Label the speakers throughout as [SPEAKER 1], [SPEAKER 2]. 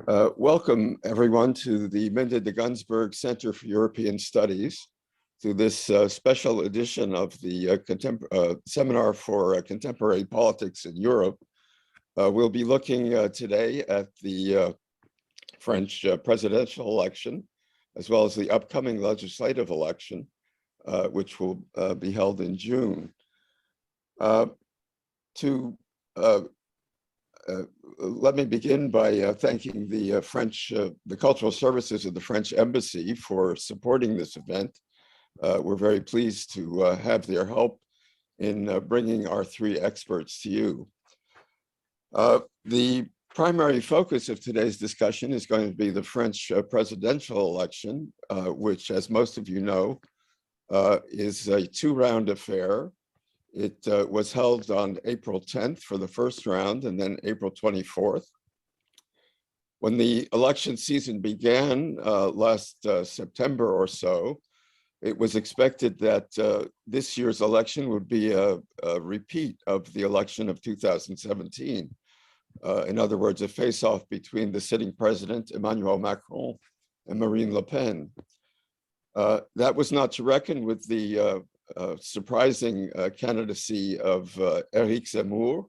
[SPEAKER 1] Welcome, everyone, to the Minda de Gunsberg Center for European Studies, to this special edition of the Seminar for Contemporary Politics in Europe. We'll be looking today at the French presidential election, as well as the upcoming legislative election, which will be held in June. Let me begin by thanking the the Cultural Services of the French Embassy for supporting this event. We're very pleased to have their help in bringing our three experts to you. The primary focus of today's discussion is going to be the French presidential election, which, as most of you know, is a two-round affair. It was held on April 10th for the first round and then April 24th. When the election season began last September or so, it was expected that this year's election would be a repeat of the election of 2017. In other words, a face-off between the sitting president, Emmanuel Macron, and Marine Le Pen. That was not to reckon with the surprising candidacy of Éric Zemmour,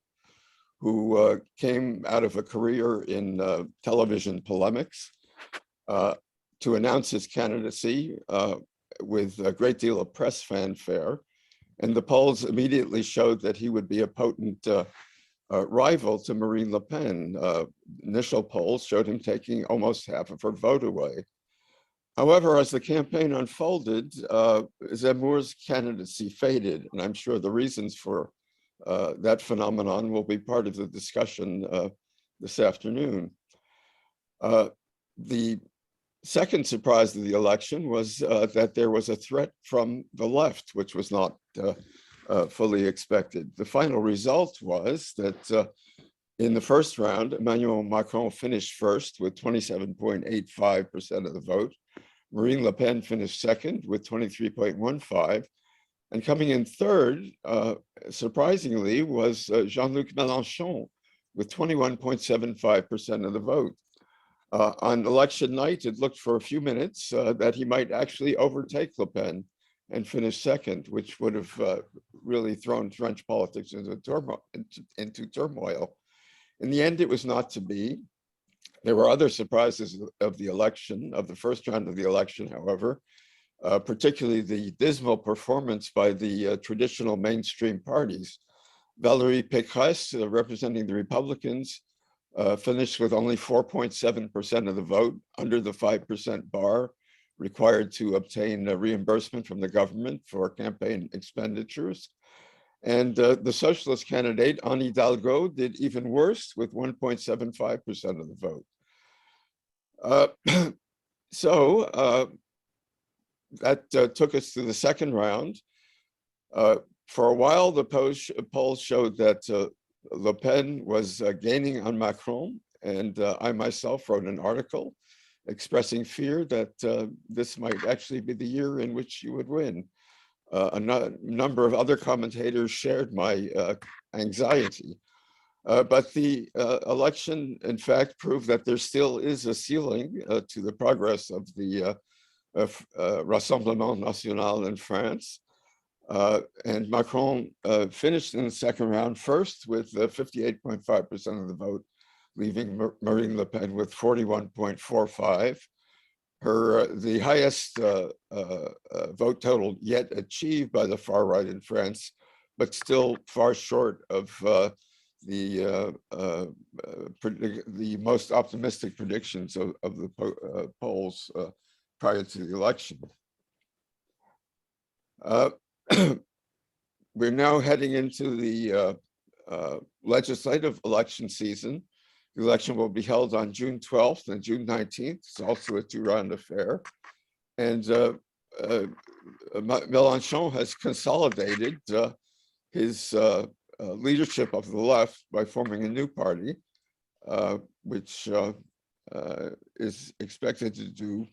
[SPEAKER 1] who came out of a career in television polemics to announce his candidacy with a great deal of press fanfare. And the polls immediately showed that he would be a potent rival to Marine Le Pen. Initial polls showed him taking almost half of her vote away. However, as the campaign unfolded, Zemmour's candidacy faded, and I'm sure the reasons for that phenomenon will be part of the discussion this afternoon. The second surprise of the election was that there was a threat from the left, which was not fully expected. The final result was that in the first round, Emmanuel Macron finished first with 27.85% of the vote. Marine Le Pen finished second with 23.15%. And coming in third, surprisingly, was Jean-Luc Mélenchon with 21.75% of the vote. On election night, it looked for a few minutes that he might actually overtake Le Pen and finish second, which would have really thrown French politics into turmoil. In the end, it was not to be. There were other surprises of the election, of the first round of the election, however, particularly the dismal performance by the traditional mainstream parties. Valérie Pécresse, representing the Republicans, finished with only 4.7% of the vote, under the 5% bar required to obtain a reimbursement from the government for campaign expenditures. And the socialist candidate, Anne Hidalgo, did even worse with 1.75% of the vote. That took us to the second round. For a while, the polls showed that Le Pen was gaining on Macron, and I myself wrote an article expressing fear that this might actually be the year in which she would win. A number of other commentators shared my anxiety. But the election, in fact, proved that there still is a ceiling to the progress of the Rassemblement National in France. And Macron finished in the second round first with 58.5% of the vote, leaving Marine Le Pen with 41.45%. The highest vote total yet achieved by the far right in France, but still far short of the most optimistic predictions of the polls prior to the election. We're now heading into the legislative election season. The election will be held on June 12th and June 19th. It's also a two-round affair. And Mélenchon has consolidated his leadership of the left by forming a new party, which is expected to do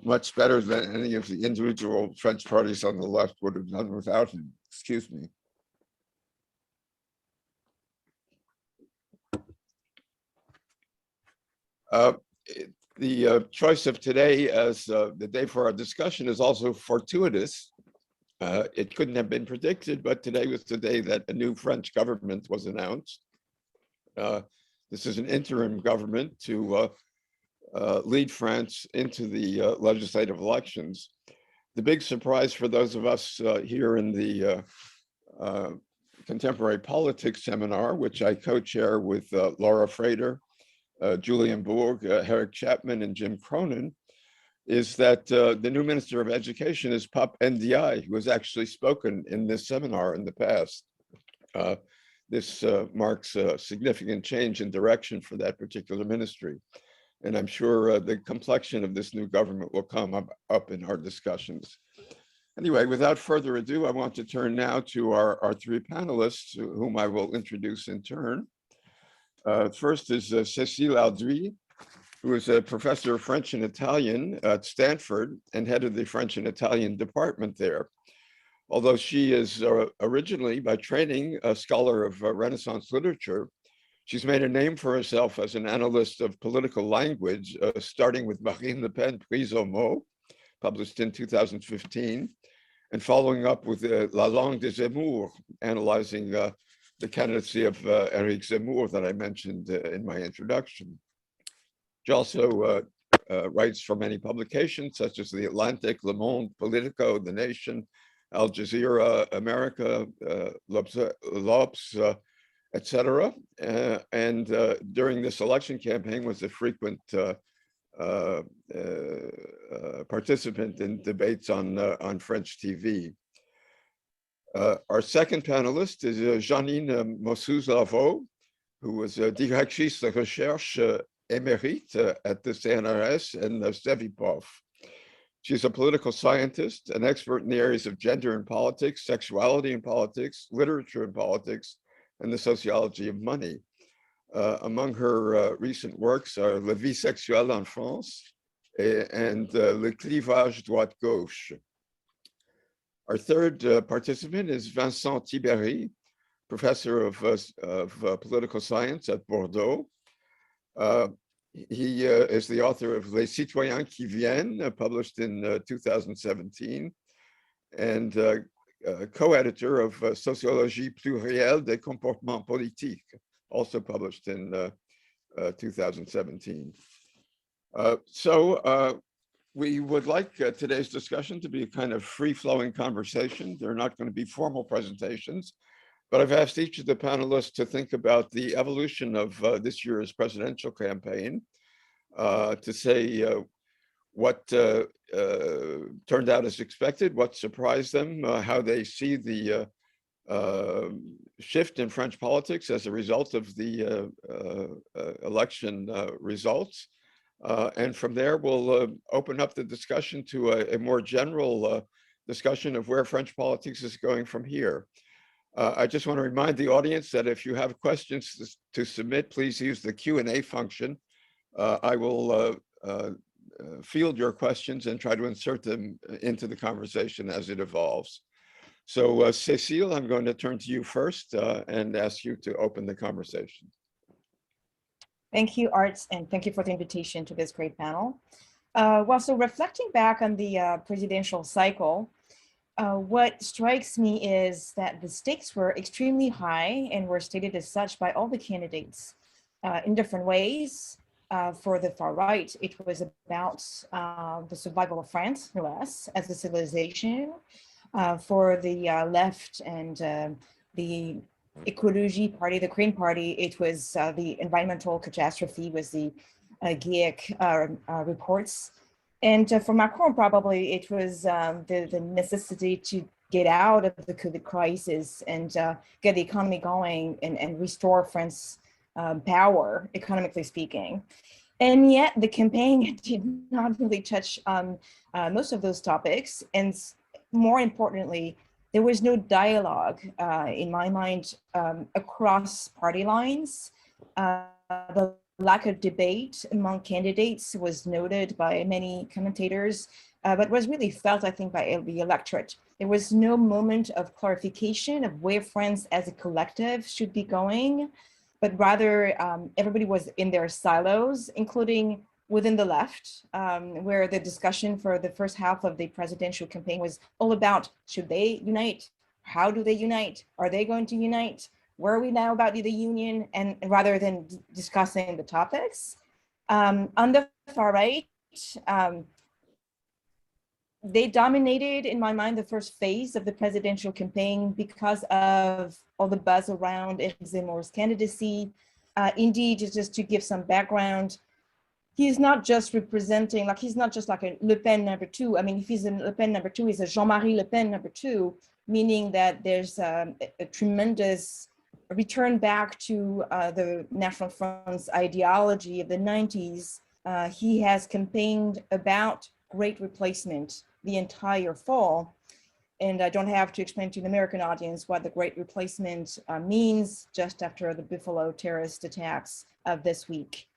[SPEAKER 1] much better than any of the individual French parties on the left would have done without him. Excuse me. Uh, the choice of today as the day for our discussion is also fortuitous. It couldn't have been predicted, but today was the day that a new French government was announced. This is an interim government to lead France into the legislative elections. The big surprise for those of us here in the Contemporary Politics Seminar, which I co-chair with Laura Frater, Julian Bourg, Eric Chapman, and Jim Cronin, is that the new Minister of Education is Pape Ndiaye, who has actually spoken in this seminar in the past. This marks a significant change in direction for that particular ministry. And I'm sure the complexion of this new government will come up in our discussions. Anyway, without further ado, I want to turn now to our three panelists, whom I will introduce in turn. First is Cécile Alduy, who is a professor of French and Italian at Stanford and head of the French and Italian department there. Although she is originally, by training, a scholar of Renaissance literature, she's made a name for herself as an analyst of political language, starting with Marine Le Pen, Prise au mot, published in 2015, and following up with La langue des Zemmour, analyzing the candidacy of Eric Zemmour that I mentioned in my introduction. She also writes for many publications such as The Atlantic, Le Monde, Politico, The Nation, Al Jazeera, America, L'Obs, etc. And during this election campaign was a frequent participant in debates on French TV. Our second panelist is Janine Mossouz-Lavaux, who was directrice de recherche émérite at the CNRS and CEVIPOF. She's a political scientist, an expert in the areas of gender and politics, sexuality and politics, literature and politics, and the sociology of money. Among her recent works are La vie sexuelle en France and Le clivage droite-gauche. Our third participant is Vincent Tibéri, professor of political science at Bordeaux. He is the author of Les Citoyens qui viennent, published in 2017, and co-editor of Sociologie plurielle des comportements politiques, also published in 2017. We would like today's discussion to be a kind of free-flowing conversation. There are not going to be formal presentations, but I've asked each of the panelists to think about the evolution of this year's presidential campaign, to say what turned out as expected, what surprised them, how they see the shift in French politics as a result of the election results. And from there, we'll open up the discussion to a more general discussion of where French politics is going from here. I just want to remind the audience that if you have questions to submit, please use the Q&A function. I will field your questions and try to insert them into the conversation as it evolves. So Cécile, I'm going to turn to you first and ask you to open the conversation.
[SPEAKER 2] Thank you, Art, and thank you for the invitation to this great panel. So reflecting back on the presidential cycle, what strikes me is that the stakes were extremely high and were stated as such by all the candidates in different ways. For the far right, it was about the survival of France, no less, as a civilization. For the left and the Ecologie Party, the Green Party, it was the environmental catastrophe, was the GIEC reports. And for Macron, probably it was the necessity to get out of the COVID crisis and get the economy going and restore France's power, economically speaking. And yet the campaign did not really touch most of those topics. And more importantly, there was no dialogue, in my mind, across party lines. The lack of debate among candidates was noted by many commentators, but was really felt, I think, by the electorate. There was no moment of clarification of where France as a collective should be going. but rather everybody was in their silos, including within the left, where the discussion for the first half of the presidential campaign was all about, should they unite? How do they unite? Are they going to unite? Where are we now about the union? And rather than discussing the topics, on the far right, they dominated, in my mind, the first phase of the presidential campaign because of all the buzz around Zemmour's candidacy. Indeed, just to give some background, he's not just representing, like, he's not just like a Le Pen number two. I mean, if he's a Le Pen number two, he's a Jean-Marie Le Pen number two, meaning that there's a tremendous return back to the National Front's ideology of the 90s. He has campaigned about great replacement the entire fall. And I don't have to explain to the American audience what the great replacement means just after the Buffalo terrorist attacks of this week.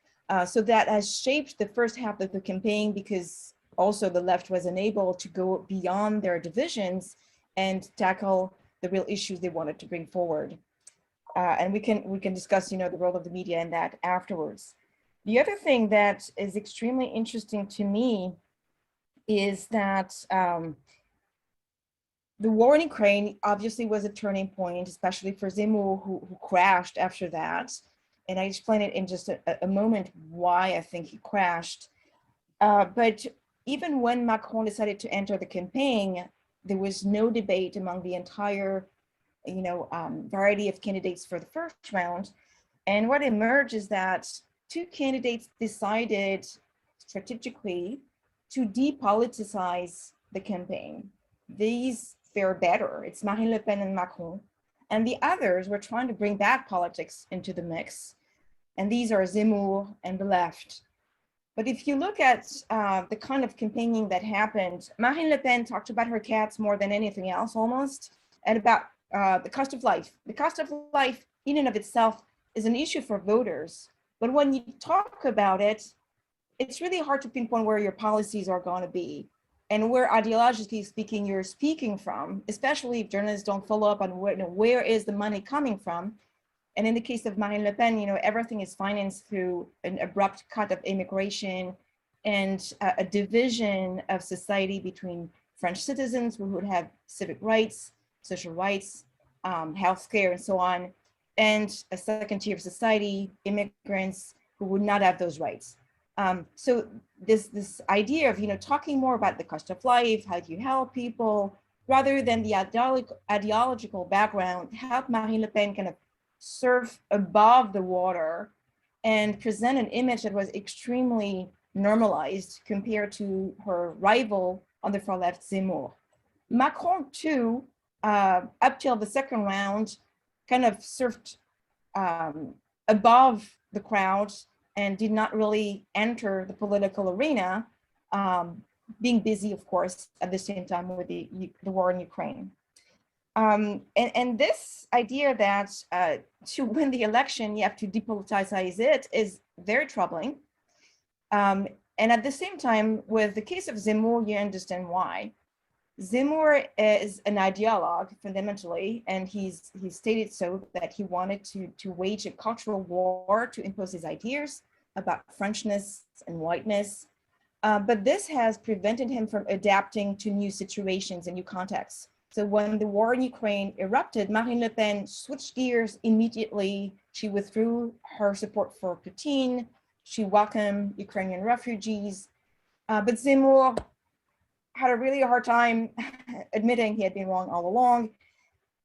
[SPEAKER 2] So that has shaped the first half of the campaign, because also the left was unable to go beyond their divisions and tackle the real issues they wanted to bring forward. And we can discuss, the role of the media in that afterwards. The other thing that is extremely interesting to me is that the war in Ukraine obviously was a turning point, especially for Zemmour, who crashed after that. And I explain it in just a moment why I think he crashed. But even when Macron decided to enter the campaign, there was no debate among the entire, variety of candidates for the first round. And what emerged is that two candidates decided strategically to depoliticize the campaign. These fare better. It's Marine Le Pen and Macron. And the others were trying to bring back politics into the mix. And these are Zemmour and the left. But if you look at the kind of campaigning that happened, Marine Le Pen talked about her cats more than anything else almost, and about the cost of life. The cost of life in and of itself is an issue for voters. But when you talk about it, it's really hard to pinpoint where your policies are going to be and where ideologically speaking you're speaking from, especially if journalists don't follow up on where is the money coming from. And in the case of Marine Le Pen, everything is financed through an abrupt cut of immigration and a division of society between French citizens who would have civic rights, social rights, healthcare, and so on, and a second tier of society, immigrants who would not have those rights. So this idea of talking more about the cost of life, how do you help people, rather than the ideological background, help Marine Le Pen kind of surf above the water and present an image that was extremely normalized compared to her rival on the far left, Zemmour. Macron too, up till the second round, kind of surfed above the crowd and did not really enter the political arena, being busy, of course, at the same time with the war in Ukraine. And this idea that to win the election, you have to depoliticize it is very troubling. And at the same time, with the case of Zemmour, you understand why. Zemmour is an ideologue fundamentally, and he's stated so that he wanted to wage a cultural war to impose his ideas about Frenchness and whiteness. But this has prevented him from adapting to new situations and new contexts. So when the war in Ukraine erupted, Marine Le Pen switched gears immediately. She withdrew her support for Putin. She welcomed Ukrainian refugees. But Zemmour had a really hard time admitting he had been wrong all along,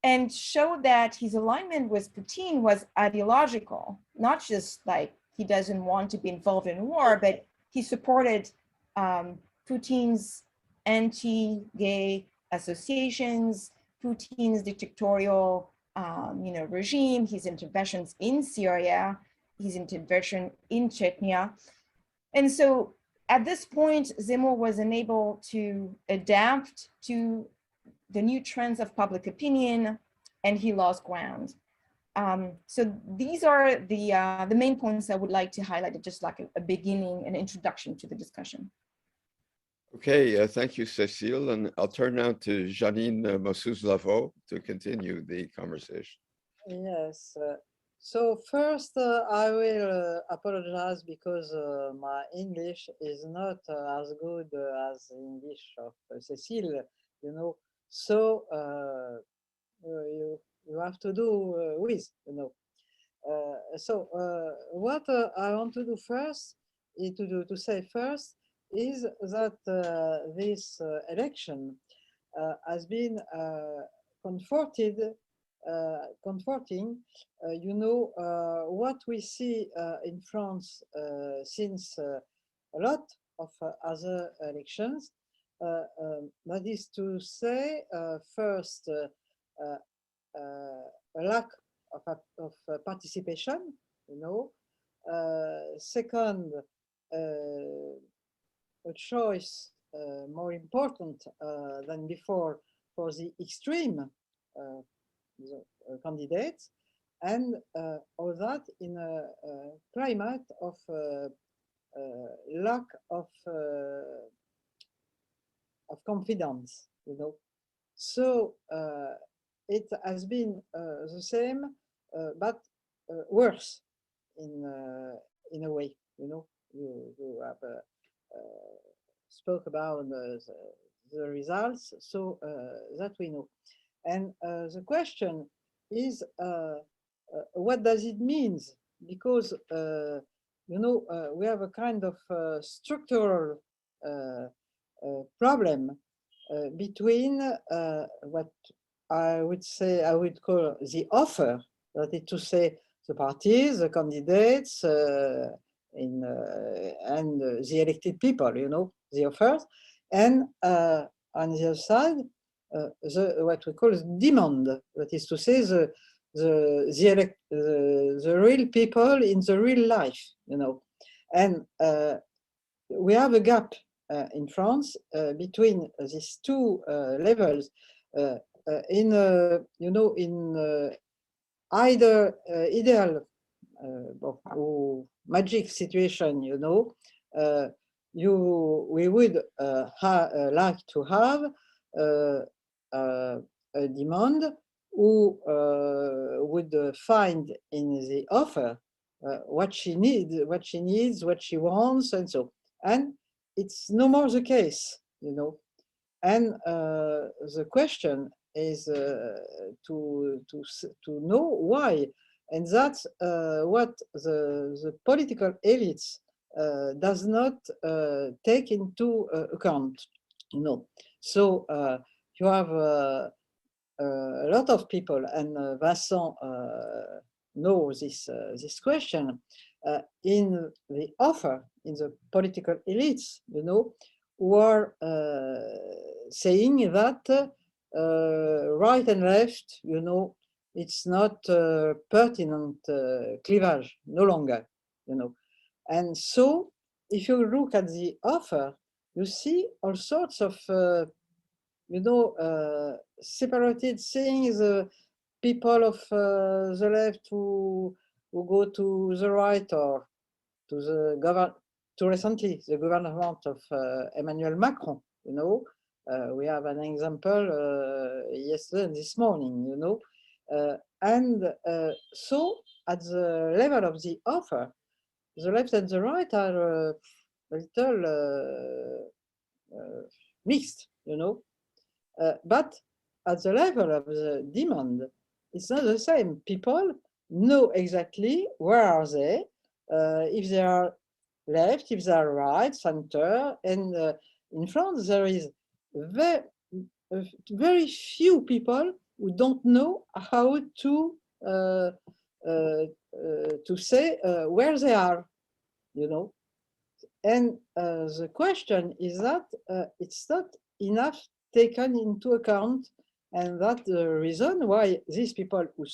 [SPEAKER 2] and showed that his alignment with Putin was ideological, not just like he doesn't want to be involved in war, but he supported Putin's anti-gay associations, Putin's dictatorial regime, his interventions in Syria, his intervention in Chechnya. And so at this point, Zemmour was unable to adapt to the new trends of public opinion, and he lost ground. So these are the main points I would like to highlight, just like a beginning, an introduction to the discussion.
[SPEAKER 1] Okay, thank you, Cécile. And I'll turn now to Janine Mossouz-Lavaux to continue the conversation.
[SPEAKER 3] Yes, So first, I will apologize because my English is not as good as English of Cecile, you know. So you have to do with, you know. What I want to do first is to say first is that this election has been comforting. You know, what we see in France since a lot of other elections, that is to say, first, a lack of participation, you know. Second, a choice more important than before for the extreme candidates, and all that in a climate of lack of confidence, you know. So it has been the same, but worse in a way, you know. You have spoke about the results, so that we know. And the question is, what does it mean? Because, you know, we have a kind of structural problem between what I would say, I would call the offer, that is to say, the parties, the candidates, and the elected people, you know, the offers, and on the other side, what we call demand, that is to say, the real people in the real life, you know. And we have a gap in France between these two levels in, you know, in either ideal or magic situation, you know, we would like to have a demand who would find in the offer what she needs, what she wants, and so. And it's no more the case, you know. And the question is to know why, and that's what the political elites does not take into account, you know. So you have a lot of people, and Vincent knows this question in the offer, in the political elites, you know, who are saying that right and left, you know, it's not pertinent cleavage no longer, you know. And so if you look at the offer, you see all sorts of, you know, separated things, people of the left who go to the right, or to the government, to recently the government of Emmanuel Macron, you know. We have an example yesterday and this morning, you know. And so at the level of the offer, the left and the right are a little mixed, you know. But at the level of the demand, it's not the same. People know exactly where are they, if they are left, if they are right, center. And in France, there is very few people who don't know how to say where they are, you know. And the question is that it's not enough taken into account, and that's the reason why these people who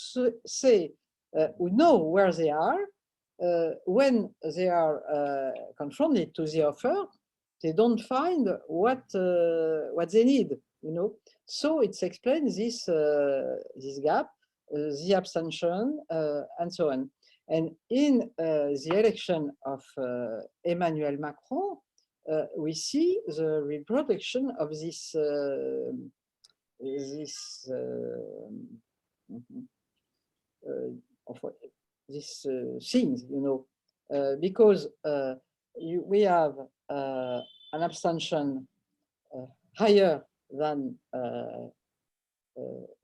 [SPEAKER 3] say, who know where they are, when they are confronted to the offer, they don't find what they need, you know. So it explains this gap, the abstention, and so on. And in the election of Emmanuel Macron, we see the reproduction of this of things, because we have an abstention higher than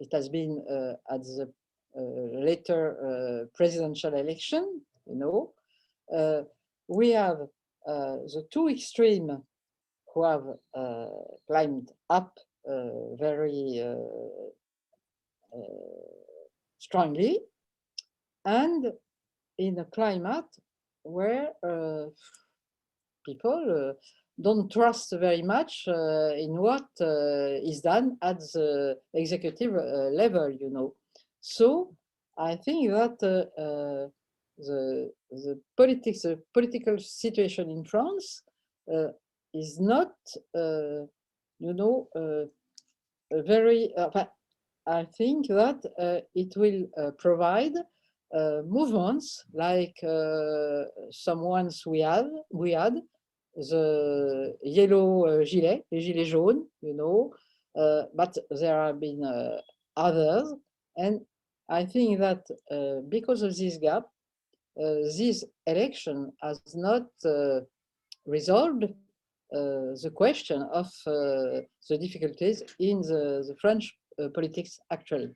[SPEAKER 3] it has been at the later presidential election. We have the two extremes who have climbed up very strongly, and in a climate where people don't trust very much in what is done at the executive level, So I think that the political situation in France is not, very. I think that it will provide movements like some ones we had, the yellow gilet, les gilets jaunes, but there have been others, and I think that because of this gap, this election has not resolved the question of the difficulties in the French politics actually.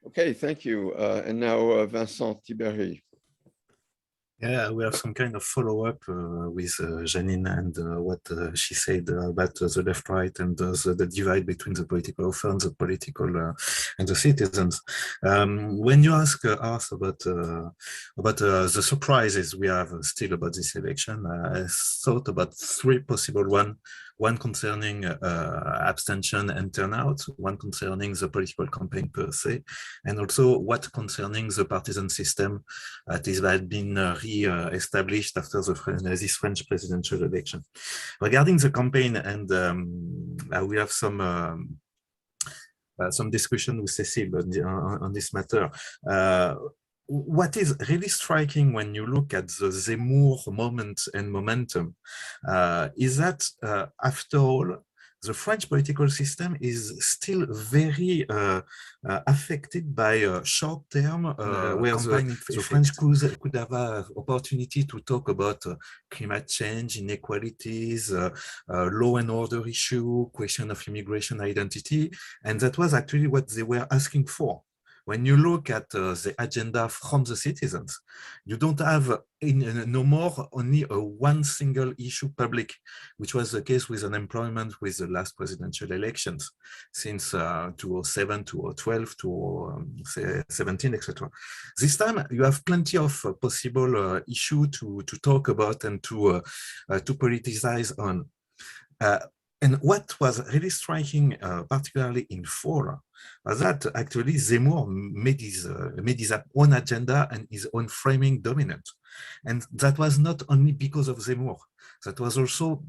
[SPEAKER 1] Okay, thank you. And now Vincent Tiberi.
[SPEAKER 4] Yeah, we have some kind of follow-up with Janine and what she said about the left-right and the divide between the political offer and the political and the citizens. When you ask us about the surprises we have still about this election, I thought about three possible one concerning abstention and turnout, one concerning the political campaign per se, and also what concerning the partisan system that had been re-established after this French presidential election. Regarding the campaign, and we have some discussion with Cécile on this matter. What is really striking when you look at the Zemmour moment and momentum is that, after all, the French political system is still very affected by short-term, where the French could have an opportunity to talk about climate change, inequalities, law and order issue, question of immigration identity, and that was actually what they were asking for. When you look at the agenda from the citizens, you don't have no more only one single issue public, which was the case with unemployment with the last presidential elections since 2007, 2012, 2017, etc. This time you have plenty of possible issue to talk about and to politicize on. And what was really striking, particularly in fall, was that actually Zemmour made his own agenda and his own framing dominant. And that was not only because of Zemmour, that was also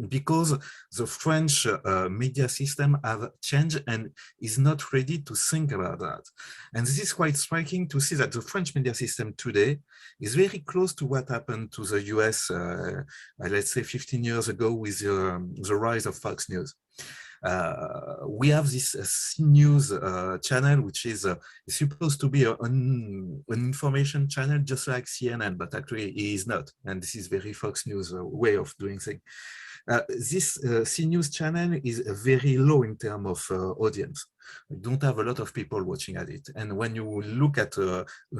[SPEAKER 4] because the French media system have changed and is not ready to think about that. And this is quite striking to see that the French media system today is very close to what happened to the US, let's say 15 years ago with the rise of Fox News. We have this CNews channel, which is supposed to be an information channel just like CNN, but actually it is not. And this is very Fox News way of doing things. This CNews channel is very low in terms of audience. We don't have a lot of people watching at it. And when you look at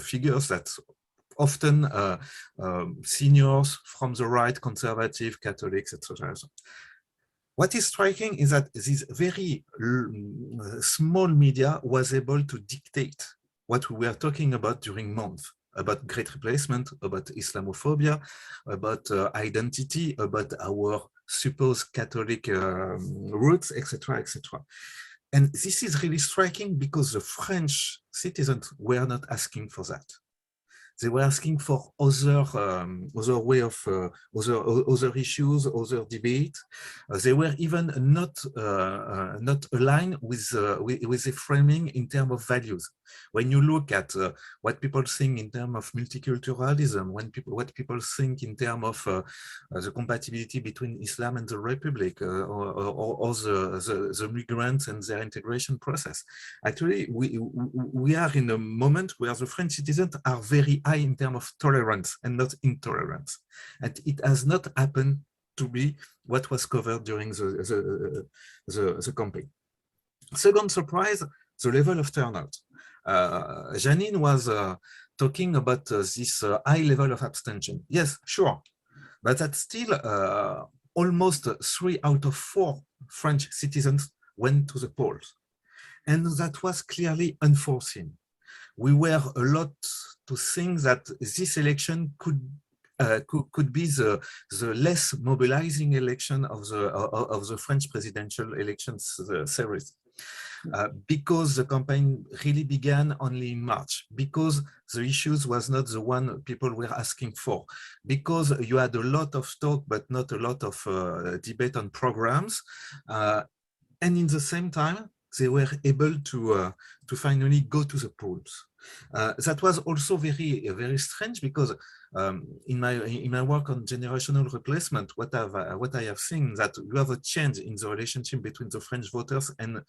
[SPEAKER 4] figures that often seniors from the right, conservative, Catholics, etc. What is striking is that this very small media was able to dictate what we were talking about during months, about great replacement, about Islamophobia, about identity, about our supposed Catholic roots, etc., etc. And this is really striking because the French citizens were not asking for that. They were asking for other way of other issues, other debate. They were even not aligned with the framing in terms of values. When you look at what people think in terms of multiculturalism, what people think in terms of the compatibility between Islam and the Republic, or the migrants and their integration process. Actually, we are in a moment where the French citizens are very high in terms of tolerance and not intolerance. And it has not happened to be what was covered during the campaign. Second surprise, the level of turnout. Janine was talking about this high level of abstention. Yes, sure, but that's still almost 3 out of 4 French citizens went to the polls. And that was clearly unforeseen. We were a lot to think that this election could be the less mobilizing election of the French presidential elections series. Because the campaign really began only in March, because the issues was not the one people were asking for, because you had a lot of talk but not a lot of debate on programs, and in the same time they were able to finally go to the polls. That was also very strange, because in my work on generational replacement, what I have seen that you have a change in the relationship between the French voters and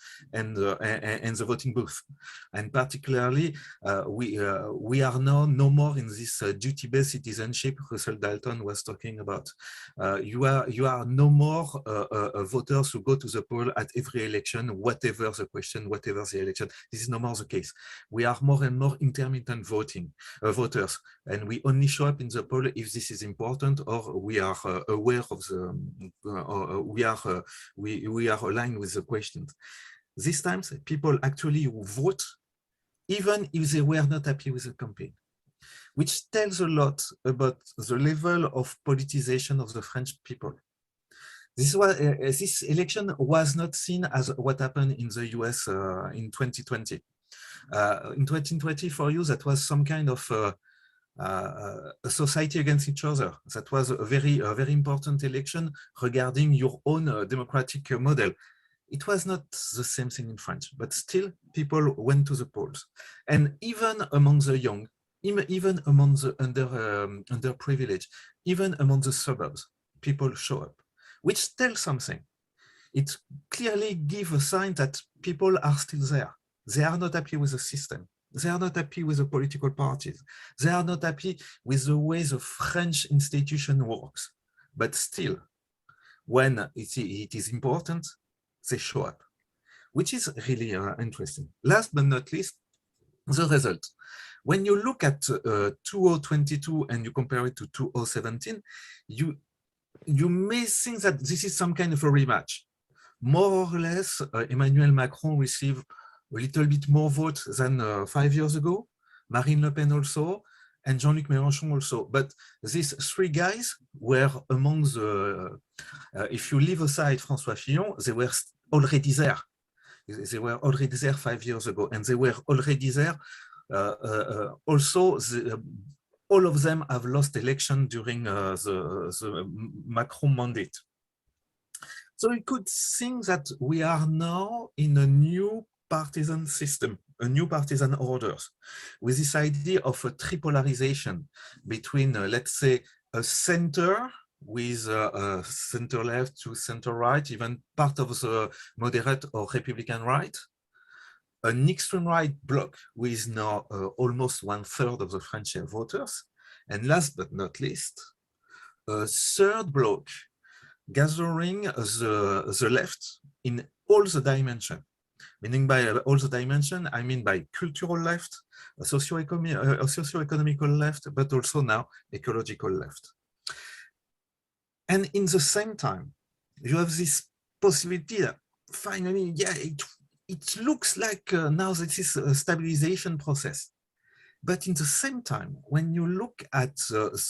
[SPEAKER 4] the voting booth, and particularly we are now no more in this duty-based citizenship Russell Dalton was talking about. You are no more voters who go to the poll at every election, whatever the question, whatever the election. This is no more the case. We are more and more intermittent voters, and we only show up in the poll if this is important, or we are aware of the, we are aligned with the questions. These times, people actually vote even if they were not happy with the campaign, which tells a lot about the level of politicization of the French people. This election was not seen as what happened in the US in 2020. In 2020, for you, that was some kind of a society against each other. That was a very important election regarding your own democratic model. It was not the same thing in France, but still people went to the polls. And even among the young, even among the underprivileged, even among the suburbs, people show up, which tells something. It clearly gives a sign that people are still there. They are not happy with the system. They are not happy with the political parties. They are not happy with the way the French institution works. But still, when it is important, they show up, which is really interesting. Last but not least, the result. When you look at 2022 and you compare it to 2017, you may think that this is some kind of a rematch. More or less, Emmanuel Macron received a little bit more votes than 5 years ago, Marine Le Pen also, and Jean-Luc Mélenchon also. But these 3 guys were among the, if you leave aside François Fillon, they were already there. They were already there 5 years ago, and they were already there. Also, all of them have lost election during the Macron mandate. So we could think that we are now in a new partisan system, a new partisan orders, with this idea of a tripolarization between, let's say, a center with center left to center right, even part of the moderate or Republican right, an extreme right bloc with now almost 1/3 of the French voters, and last but not least, a third bloc gathering the left in all the dimensions. Meaning by all the dimension, I mean by cultural left, socio-economical left, but also now ecological left. And in the same time, you have this possibility that finally, yeah, it looks like now this is a stabilization process. But in the same time, when you look at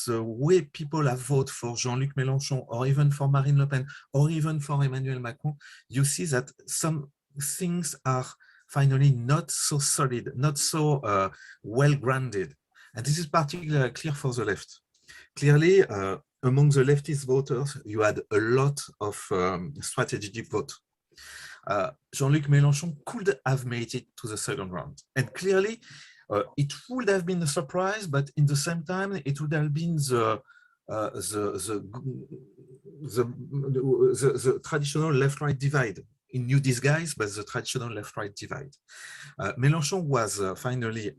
[SPEAKER 4] the way people have voted for Jean-Luc Mélenchon, or even for Marine Le Pen, or even for Emmanuel Macron, you see that some things are finally not so solid, not so well-grounded. And this is particularly clear for the left. Clearly, among the leftist voters, you had a lot of strategic vote. Jean-Luc Mélenchon could have made it to the second round. And clearly, it would have been a surprise, but in the same time, it would have been the traditional left-right divide in new disguise, but the traditional left-right divide. Mélenchon was finally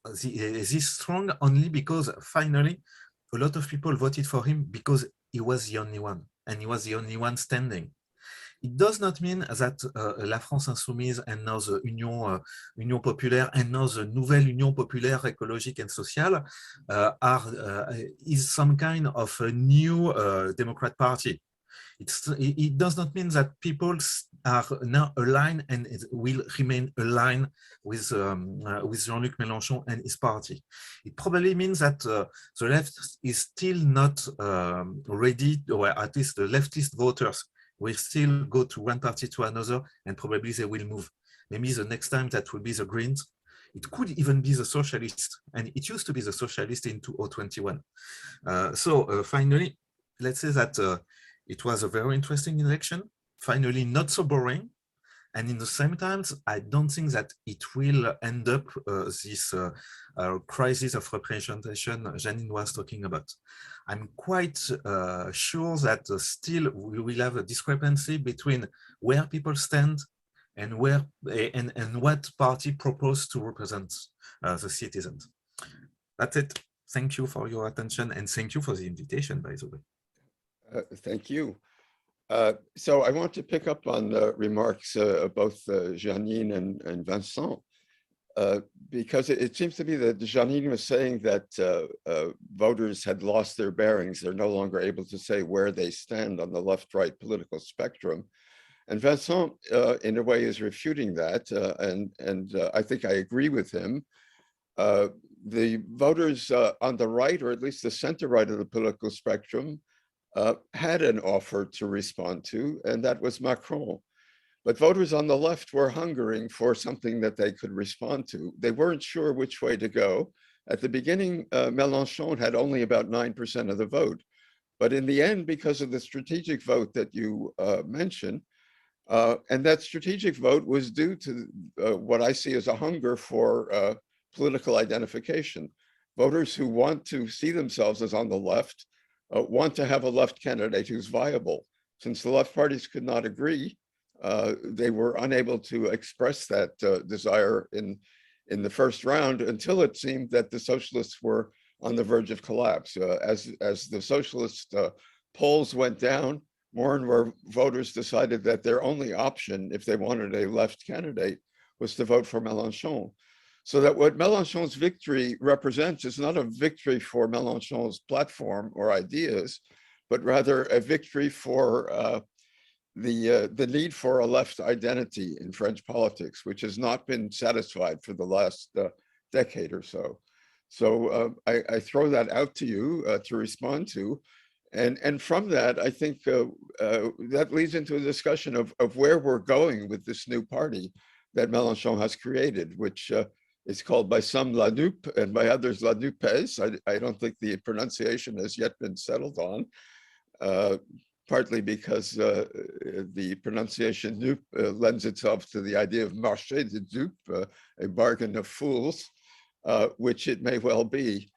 [SPEAKER 4] this strong only because finally a lot of people voted for him because he was the only one, and he was the only one standing. It does not mean that La France Insoumise and now the Union Populaire and now the Nouvelle Union Populaire Écologique and Sociale is some kind of a new Democrat Party. It does not mean that people are now aligned and will remain aligned with Jean-Luc Mélenchon and his party. It probably means that the left is still not ready, or at least the leftist voters will still go to one party to another, and probably they will move. Maybe the next time that will be the Greens. It could even be the Socialists, and it used to be the Socialists in 2021. Finally, let's say that it was a very interesting election, finally not so boring, and in the same time, I don't think that it will end up this crisis of representation Janine was talking about. I'm quite sure that still we will have a discrepancy between where people stand and where and what party proposed to represent the citizens. That's it. Thank you for your attention, and thank you for the invitation, by the way.
[SPEAKER 1] Thank you. So I want to pick up on the remarks of both Janine and Vincent, because it seems to me that Janine was saying that voters had lost their bearings. They're no longer able to say where they stand on the left-right political spectrum. And Vincent, in a way, is refuting that, and I think I agree with him. The voters on the right, or at least the center-right of the political spectrum, had an offer to respond to, and that was Macron. But voters on the left were hungering for something that they could respond to. They weren't sure which way to go. At the beginning, Mélenchon had only about 9% of the vote. But in the end, because of the strategic vote that you mentioned, and that strategic vote was due to what I see as a hunger for political identification. Voters who want to see themselves as on the left want to have a left candidate who's viable. Since the left parties could not agree, they were unable to express that desire in the first round until it seemed that the socialists were on the verge of collapse. As the socialist polls went down, more and more voters decided that their only option, if they wanted a left candidate, was to vote for Mélenchon. So that what Mélenchon's victory represents is not a victory for Mélenchon's platform or ideas, but rather a victory for the need for a left identity in French politics, which has not been satisfied for the last decade or so. So I throw that out to you to respond to. And from that, I think that leads into a discussion of where we're going with this new party that Mélenchon has created, which is called by some La Nupe and by others La Nupes. I don't think the pronunciation has yet been settled on, partly because the pronunciation Nupe lends itself to the idea of marché de dupes, a bargain of fools, which it may well be.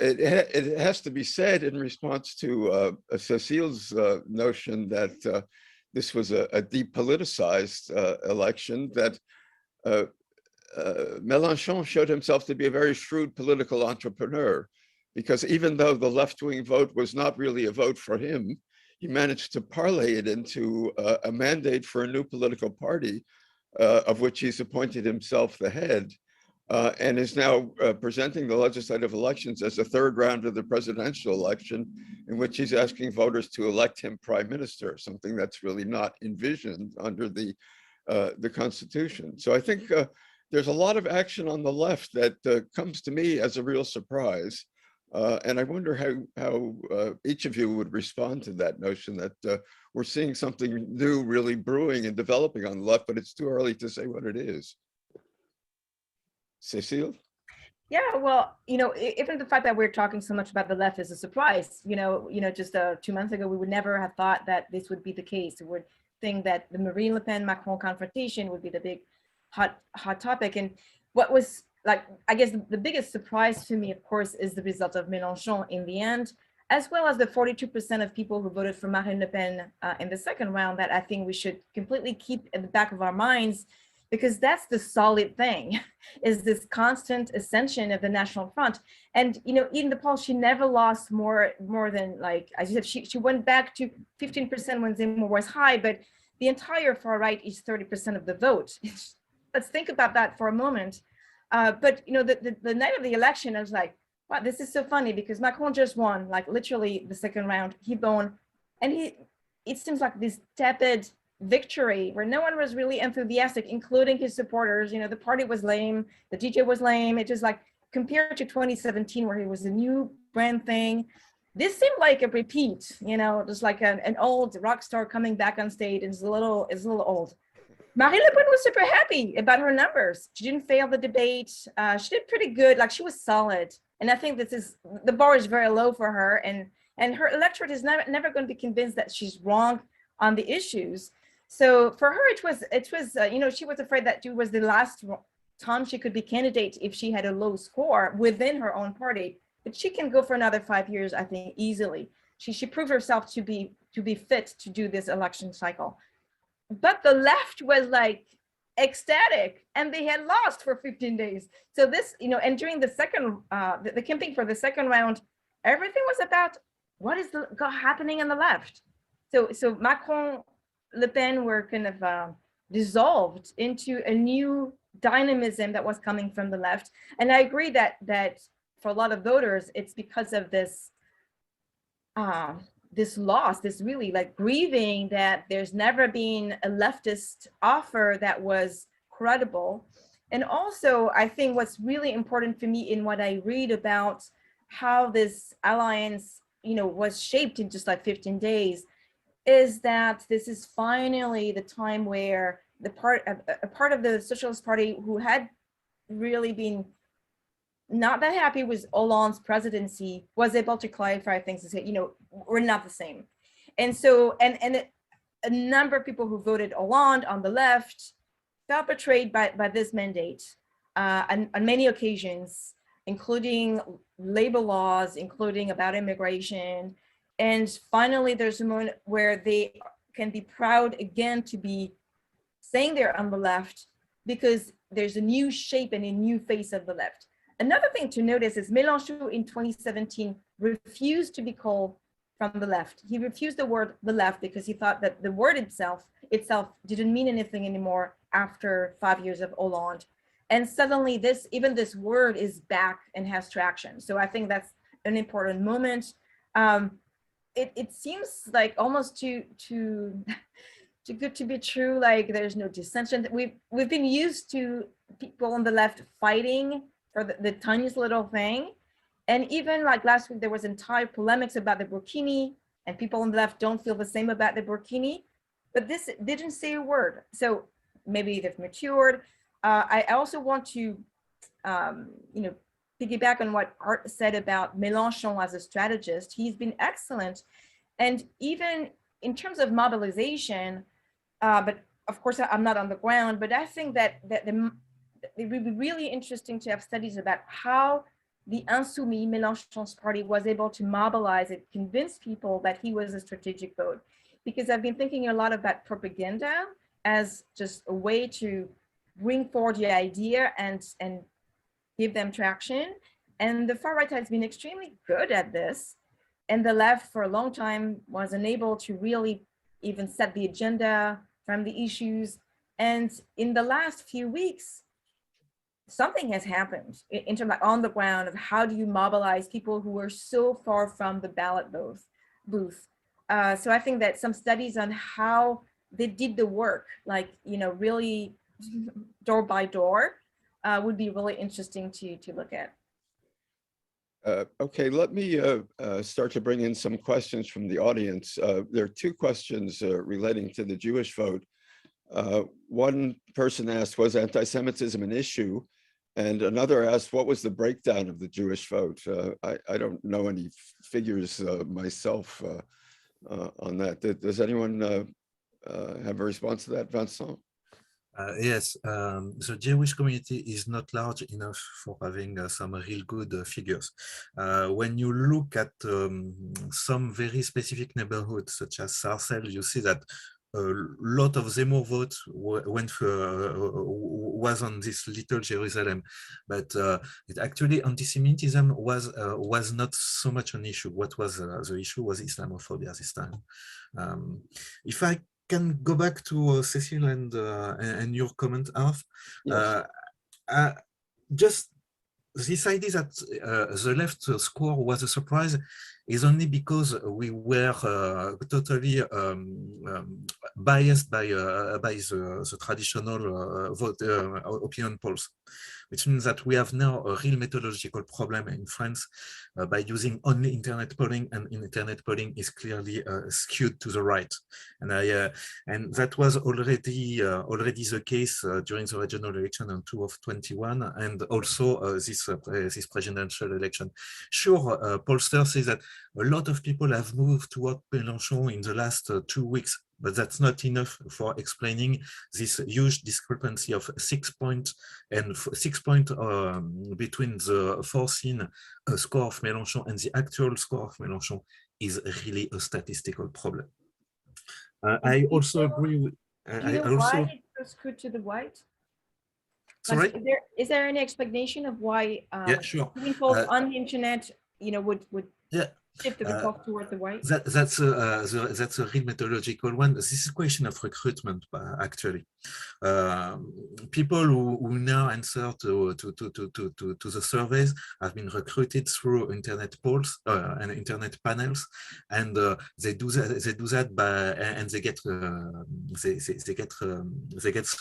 [SPEAKER 1] It has to be said in response to Cécile's notion that this was a depoliticized election, that Mélenchon showed himself to be a very shrewd political entrepreneur, because even though the left-wing vote was not really a vote for him, he managed to parlay it into a mandate for a new political party, of which he's appointed himself the head, and is now presenting the legislative elections as a third round of the presidential election, in which he's asking voters to elect him prime minister, something that's really not envisioned under the Constitution. So I think there's a lot of action on the left that comes to me as a real surprise. And I wonder how each of you would respond to that notion that we're seeing something new really brewing and developing on the left, but it's too early to say what it is. Cécile?
[SPEAKER 2] Yeah, well, even the fact that we're talking so much about the left is a surprise. Just 2 months ago, we would never have thought that this would be the case. think that the Marine Le Pen-Macron confrontation would be the big hot topic. And what was like, I guess the biggest surprise to me, of course, is the result of Mélenchon in the end, as well as the 42% of people who voted for Marine Le Pen in the second round, that I think we should completely keep at the back of our minds, because that's the solid thing, is this constant ascension of the National Front. And, you know, in the poll, she never lost more than, like, as you said, she went back to 15% when Zemmour was high, but the entire far right is 30% of the vote. Let's think about that for a moment. But, you know, the night of the election, I was like, wow, this is so funny, because Macron just won, like literally the second round, he won. And it seems like this tepid victory where no one was really enthusiastic, including his supporters. You know, the party was lame, the DJ was lame. It just, like, compared to 2017, where it was a new brand thing, this seemed like a repeat, you know, just like an old rock star coming back on stage. It's a little old. Marine Le Pen was super happy about her numbers. She didn't fail the debate. She did pretty good, like she was solid. And I think the bar is very low for her, and her electorate is never going to be convinced that she's wrong on the issues. So for her, it was you know, she was afraid that it was the last time she could be candidate if she had a low score within her own party. But she can go for another 5 years, I think, easily. She proved herself to be fit to do this election cycle. But the left was like ecstatic, and they had lost for 15 days. So this, you know, and during the second, the campaign for the second round, everything was about what is happening on the left. So Macron, Le Pen were kind of dissolved into a new dynamism that was coming from the left. And I agree that for a lot of voters, it's because of this this loss, this really like grieving that there's never been a leftist offer that was credible. And also, I think what's really important for me in what I read about how this alliance, you know, was shaped in just like 15 days, is that this is finally the time where a part of the Socialist Party who had really been not that happy with Hollande's presidency was able to clarify things and say, you know, we're not the same. And so, and a number of people who voted Hollande on the left felt betrayed by this mandate on many occasions, including labor laws, including about immigration. And finally, there's a moment where they can be proud again to be saying they're on the left, because there's a new shape and a new face of the left. Another thing to notice is Mélenchon in 2017 refused to be called from the left. He refused the word the left because he thought that the word itself didn't mean anything anymore after 5 years of Hollande. And suddenly even this word is back and has traction. So I think that's an important moment. It seems like almost too good to be true. Like there's no dissension. We've been used to people on the left fighting for the tiniest little thing. And even like last week, there was entire polemics about the burkini, and people on the left don't feel the same about the burkini, but this didn't say a word. So maybe they've matured. I also want to, you know, piggyback on what Art said about Mélenchon as a strategist. He's been excellent. And even in terms of mobilization, but of course I'm not on the ground, but I think that it would be really interesting to have studies about how the Insoumis, Mélenchon's party, was able to mobilize and convince people that he was a strategic vote. Because I've been thinking a lot about propaganda as just a way to bring forward the idea and give them traction. And the far right has been extremely good at this. And the left for a long time was unable to really even set the agenda from the issues. And in the last few weeks, something has happened in terms of on the ground of how do you mobilize people who are so far from the ballot booth. So I think that some studies on how they did the work, like, you know, really door by door, would be really interesting to look at.
[SPEAKER 1] Okay, let me start to bring in some questions from the audience. There are two questions relating to the Jewish vote. One person asked, was anti-Semitism an issue? And another asked, what was the breakdown of the Jewish vote? I don't know any figures myself on that. Does anyone have a response to that, Vincent?
[SPEAKER 4] Yes, the Jewish community is not large enough for having some real good figures. When you look at some very specific neighborhoods, such as Sarcelles, you see that a lot of Zemmour votes was on this little Jerusalem, but it actually anti-Semitism was not so much an issue. What was the issue was Islamophobia this time. If I can go back to Cecile and your comment, Arf.
[SPEAKER 1] Yes.
[SPEAKER 4] Just this idea that the left score was a surprise is only because we were totally biased by the traditional vote opinion polls, which means that we have now a real methodological problem in France by using only internet polling, and internet polling is clearly skewed to the right. And that was already the case during the regional election on 2021, and also this presidential election. Sure, pollsters say that a lot of people have moved toward Mélenchon in the last 2 weeks, but that's not enough for explaining this huge discrepancy of 6 points and 6 points between the foreseen score of Mélenchon and the actual score of Mélenchon is really a statistical problem. I also agree with.
[SPEAKER 2] Do you know why it was skewed to the right?
[SPEAKER 4] Sorry?
[SPEAKER 2] Like, is there any explanation of why
[SPEAKER 4] Yeah, sure.
[SPEAKER 2] polls on the internet, would
[SPEAKER 4] yeah.
[SPEAKER 2] shift the results toward the right?
[SPEAKER 4] That's a real methodological one. This is a question of recruitment, actually. People who now answer to the surveys have been recruited through internet polls and internet panels, and they do that by, and they get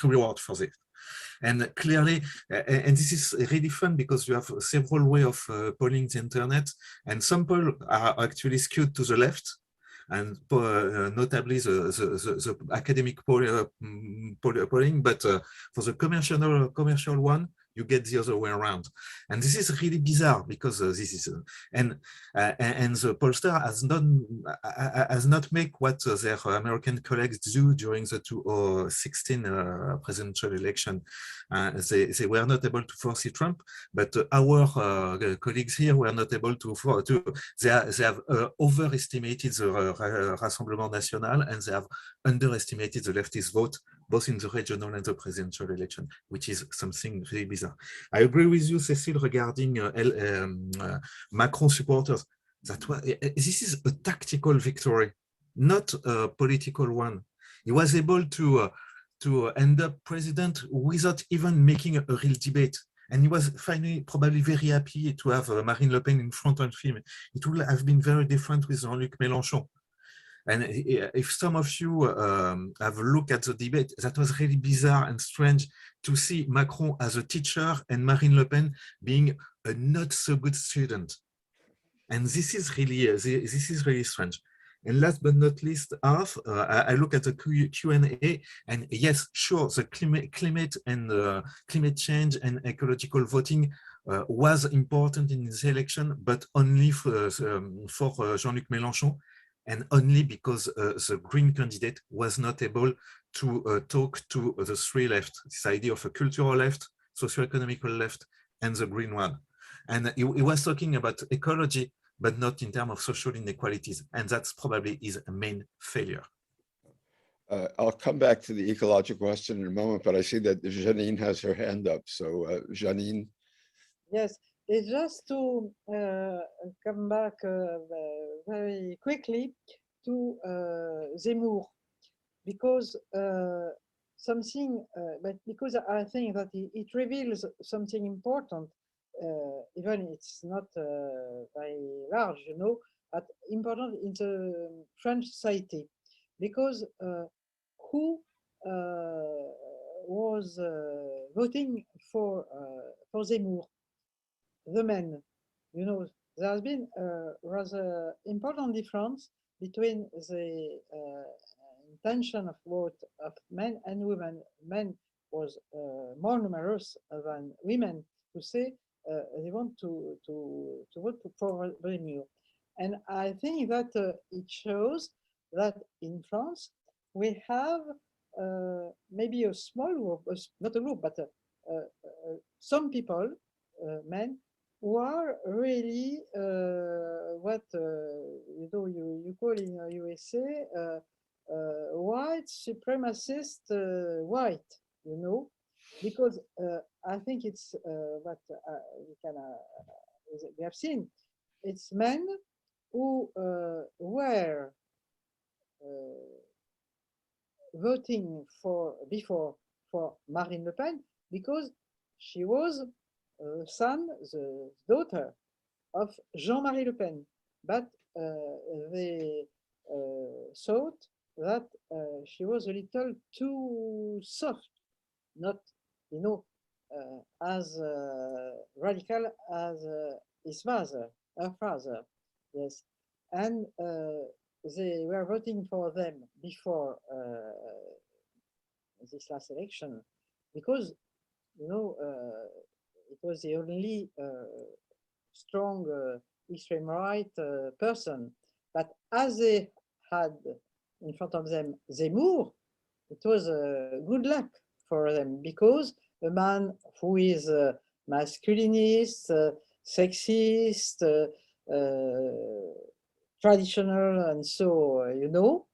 [SPEAKER 4] reward for this. And clearly, and this is really fun because you have several ways of polling the internet, and some polls are actually skewed to the left, and notably the academic polling, but for the commercial one, you get the other way around. And this is really bizarre because this is, and the pollster has not made what their American colleagues do during the 2016 presidential election. They were not able to foresee Trump, but our colleagues here were not able to they have overestimated the Rassemblement National, and they have underestimated the leftist vote, both in the regional and the presidential election, which is something really bizarre. I agree with you, Cecile, regarding Macron supporters. This is a tactical victory, not a political one. He was able to end up president without even making a real debate. And he was finally probably very happy to have Marine Le Pen in front of him. It would have been very different with Jean-Luc Mélenchon. And if some of you have a look at the debate, that was really bizarre and strange to see Macron as a teacher and Marine Le Pen being a not so good student. And this is really strange. And last but not least, I look at the Q&A, and yes, sure, the climate and climate change and ecological voting was important in this election, but only for Jean-Luc Mélenchon, and only because the Green candidate was not able to talk to the three left, this idea of a cultural left, socio-economical left, and the Green one. And he was talking about ecology, but not in terms of social inequalities. And that's probably his main failure.
[SPEAKER 1] I'll come back to the ecological question in a moment, but I see that Janine has her hand up. So Janine.
[SPEAKER 3] Yes, it's just to come back very quickly to Zemmour, because because I think that it reveals something important, even it's not very large, but important in the French society, because who was voting for Zemmour? The men. There has been a rather important difference between the intention of vote of men and women. Men was more numerous than women to say they want to vote for Zemmour. And I think that it shows that in France, we have maybe a small group, not a group, but some people, men, who are really what you know you call in USA white supremacist white, you know, because I think it's what we have seen. It's men who were voting before for Marine Le Pen because she was the daughter of Jean-Marie Le Pen, but they thought that she was a little too soft, not, you know, as radical as his father, her father, yes, and they were voting for them before this last election because, you know, it was the only strong extreme right person. But as they had in front of them Zemmour, it was good luck for them because a man who is masculinist, sexist, traditional, and so, you know,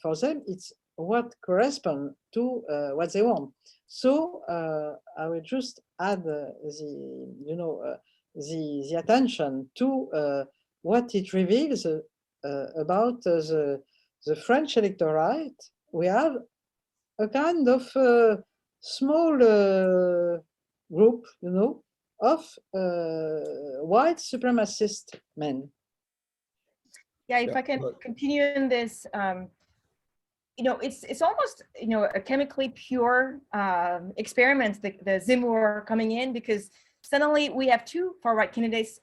[SPEAKER 3] for them, it's what corresponds to what they want. So I will just add the, you know, the attention to what it reveals about the French electorate. We have a kind of small group, you know, of white supremacist men.
[SPEAKER 2] Yeah, if I can continue in this, you know, it's almost, you know, a chemically pure experiment, the Zemmour coming in, because suddenly we have two far-right candidates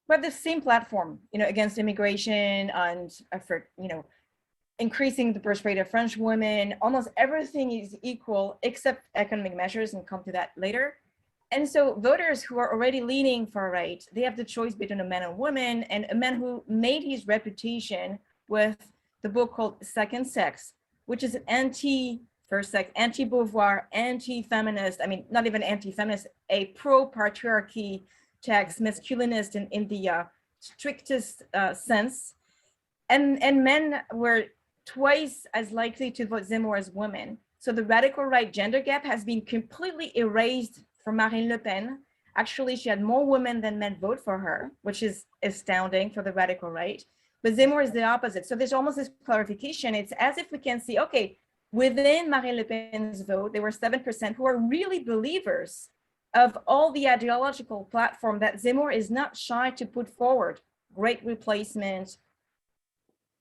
[SPEAKER 2] who have the same platform, you know, against immigration and for, you know, increasing the birth rate of French women. Almost everything is equal except economic measures, and come to that later. And so voters who are already leaning far right, they have the choice between a man and woman, and a man who made his reputation with the book called Second Sex, which is an anti-first sex, anti-Beauvoir, anti-feminist, I mean, not even anti-feminist, a pro-patriarchy text, masculinist in the strictest sense. And men were twice as likely to vote Zemmour as women. So the radical right gender gap has been completely erased for Marine Le Pen. Actually, she had more women than men vote for her, which is astounding for the radical right. But Zemmour is the opposite. So there's almost this clarification. It's as if we can see, okay, within Marine Le Pen's vote, there were 7% who are really believers of all the ideological platform that Zemmour is not shy to put forward. Great replacement.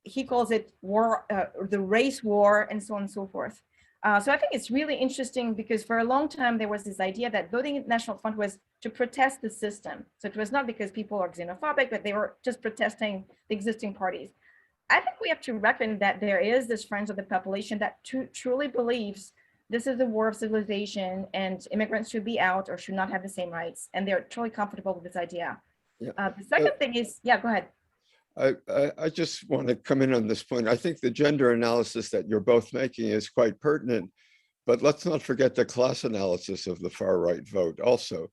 [SPEAKER 2] He calls it war, the race war, and so on and so forth. So I think it's really interesting because for a long time, there was this idea that voting at National Front was to protest the system. So it was not because people are xenophobic, but they were just protesting the existing parties. I think we have to reckon that there is this friends of the population that truly believes this is a war of civilization and immigrants should be out or should not have the same rights. And they're totally comfortable with this idea.
[SPEAKER 1] Yeah.
[SPEAKER 2] The second thing is, yeah, go ahead.
[SPEAKER 1] I just want to come in on this point. I think the gender analysis that you're both making is quite pertinent, but let's not forget the class analysis of the far right vote also.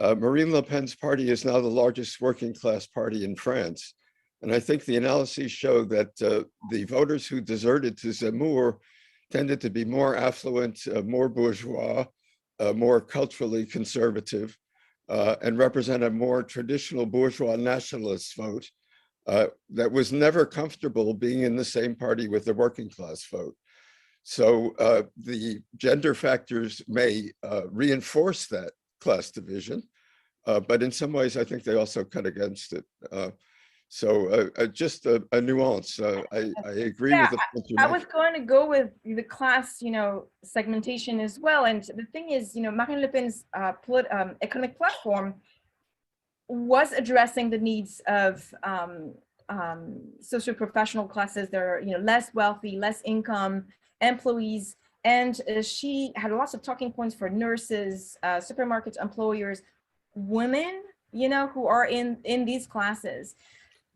[SPEAKER 1] Marine Le Pen's party is now the largest working class party in France. And I think the analyses show that the voters who deserted to Zemmour tended to be more affluent, more bourgeois, more culturally conservative, and represent a more traditional bourgeois nationalist vote. That was never comfortable being in the same party with the working class vote. So the gender factors may reinforce that class division, but in some ways, I think they also cut against it. So just a nuance. I agree with the point you
[SPEAKER 2] I was going to go with the class, you know, segmentation as well. And the thing is, you know, Marine Le Pen's economic platform was addressing the needs of socio-professional classes that are, you know, less wealthy, less income employees. And she had lots of talking points for nurses, supermarkets, employers, women, you know, who are in these classes.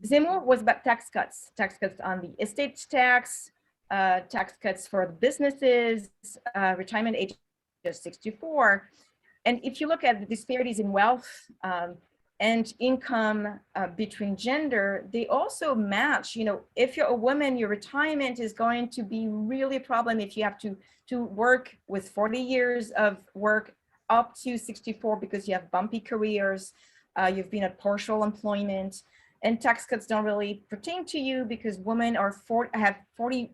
[SPEAKER 2] Zemmour was about tax cuts on the estate tax, tax cuts for the businesses, retirement age of 64. And if you look at the disparities in wealth and income between gender, they also match. You know, if you're a woman, your retirement is going to be really a problem if you have to work with 40 years of work up to 64 because you have bumpy careers, you've been at partial employment, and tax cuts don't really pertain to you because women have 40%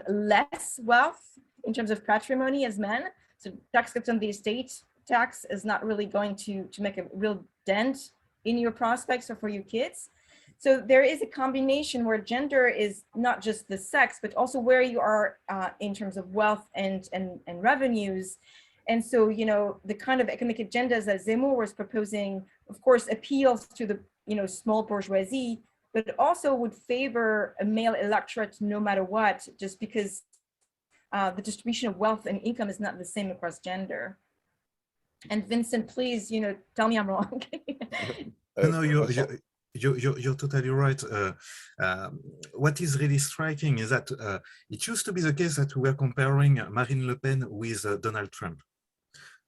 [SPEAKER 2] less wealth in terms of patrimony as men. So tax cuts on the estate tax is not really going to make a real dent in your prospects or for your kids. So there is a combination where gender is not just the sex, but also where you are in terms of wealth and revenues. And so, you know, the kind of economic agendas that Zemmour was proposing, of course, appeals to the, you know, small bourgeoisie, but also would favor a male electorate no matter what, just because the distribution of wealth and income is not the same across gender. And Vincent, please, you know, tell me I'm wrong.
[SPEAKER 4] No, you're totally right. What is really striking is that it used to be the case that we were comparing Marine Le Pen with Donald Trump.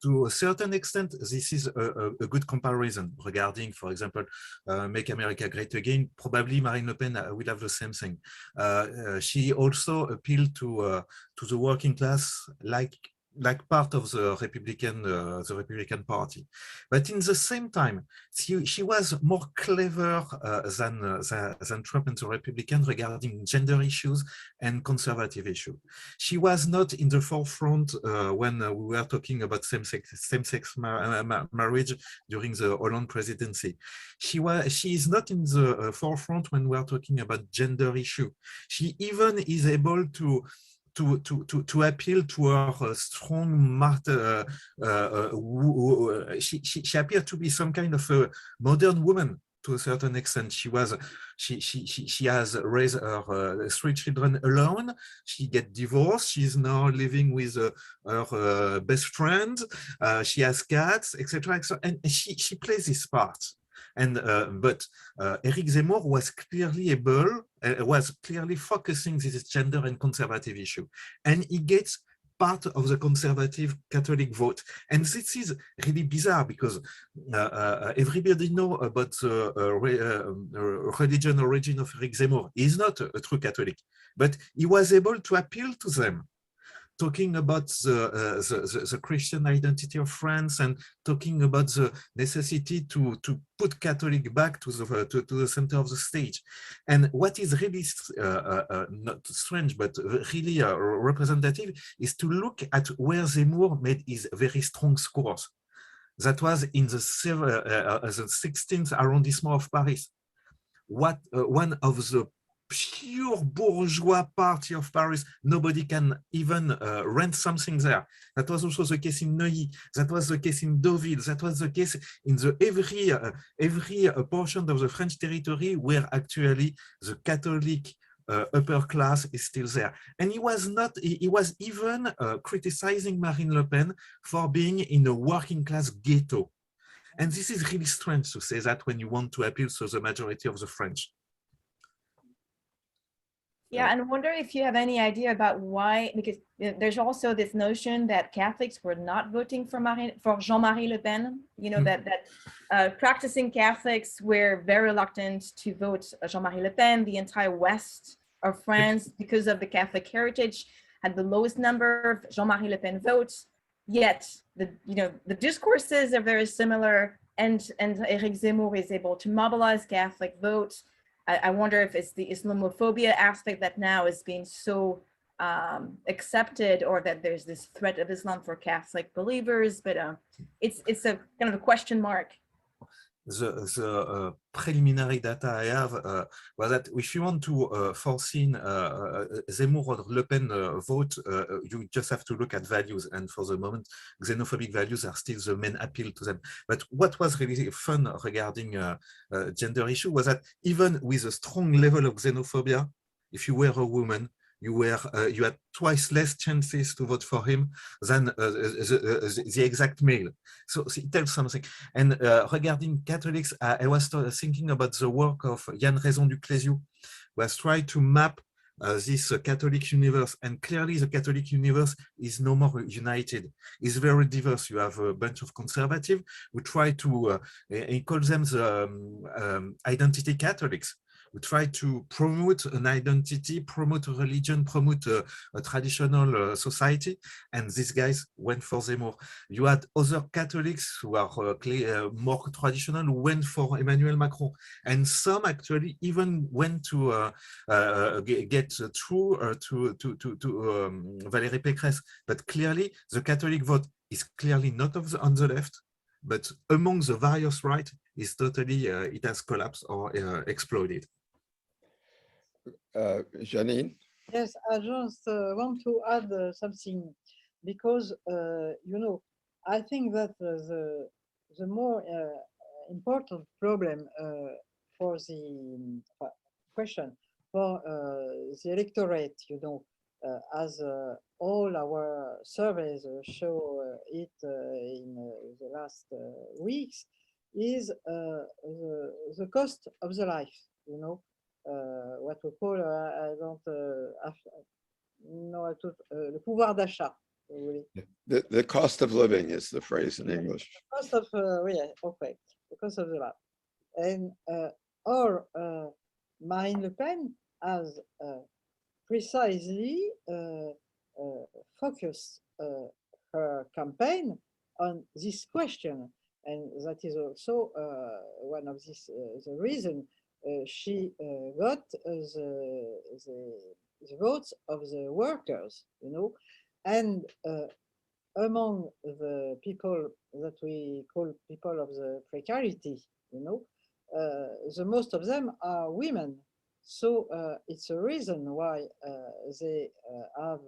[SPEAKER 4] To a certain extent, this is a good comparison regarding, for example, Make America Great Again. Probably Marine Le Pen will have the same thing. She also appealed to the working class, like part of the Republican Party, but in the same time, she was more clever than Trump and the Republicans regarding gender issues and conservative issues. She was not in the forefront when we were talking about same-sex marriage during the Hollande presidency. She is not in the forefront when we are talking about gender issue. She even is able to appeal to her strong she appeared to be some kind of a modern woman to a certain extent. She has raised her 3 children alone. She get divorced. She's now living with her best friend. She has cats, etc. And she plays this part. And but Eric Zemmour was clearly focusing this gender and conservative issue, and he gets part of the conservative Catholic vote. And this is really bizarre because everybody know about the religion origin of Eric Zemmour. He's not a true Catholic, but he was able to appeal to them, talking about the Christian identity of France and talking about the necessity to put Catholic back to the center of the stage. And what is really not strange, but really representative is to look at where Zemmour made his very strong scores. That was in the 16th arrondissement of Paris. One of the pure bourgeois party of Paris, nobody can even rent something there. That was also the case in Neuilly. That was the case in Deauville. That was the case in every portion of the French territory where actually the Catholic upper class is still there. And he was even criticizing Marine Le Pen for being in a working class ghetto. And this is really strange to say that when you want to appeal to the majority of the French.
[SPEAKER 2] Yeah, and I wonder if you have any idea about why, because there's also this notion that Catholics were not voting for Jean-Marie Le Pen, you know, that practicing Catholics were very reluctant to vote Jean-Marie Le Pen. The entire west of France, because of the Catholic heritage, had the lowest number of Jean-Marie Le Pen votes. Yet, the discourses are very similar, and Eric Zemmour is able to mobilize Catholic votes. I wonder if it's the Islamophobia aspect that now is being so accepted, or that there's this threat of Islam for Catholic believers, but it's a kind of a question mark.
[SPEAKER 4] The preliminary data I have was that if you want to foresee Zemmour or Le Pen vote, you just have to look at values. And for the moment, xenophobic values are still the main appeal to them. But what was really fun regarding gender issue was that even with a strong level of xenophobia, if you were a woman, you had twice less chances to vote for him than the exact male. So it tells something. And regarding Catholics, I was thinking about the work of Yann Raison du Clésio, who has tried to map this Catholic universe, and clearly the Catholic universe is no more united. It's very diverse. You have a bunch of conservative who try to, he calls them the identity Catholics, who try to promote an identity, promote a religion, promote a traditional society, and these guys went for Zemmour. You had other Catholics who are more traditional who went for Emmanuel Macron, and some actually even went to get through to Valérie Pécresse. But clearly, the Catholic vote is clearly not on the left, but among the various right is totally, it has collapsed or exploded.
[SPEAKER 1] Janine?
[SPEAKER 3] Yes, I just want to add something, because you know, I think that the more important problem for the question for the electorate, you know, as all our surveys show it in the last weeks, is the cost of the life, you know. What we call, I don't know, le pouvoir d'achat.
[SPEAKER 1] The cost of living is the phrase in English.
[SPEAKER 3] The cost of, yeah, okay, the cost of the life. And or Marine Le Pen has precisely focused her campaign on this question, and that is also one of this the reason she got the votes of the workers, you know, and among the people that we call people of the precarity, you know, the most of them are women. So it's a reason why they have,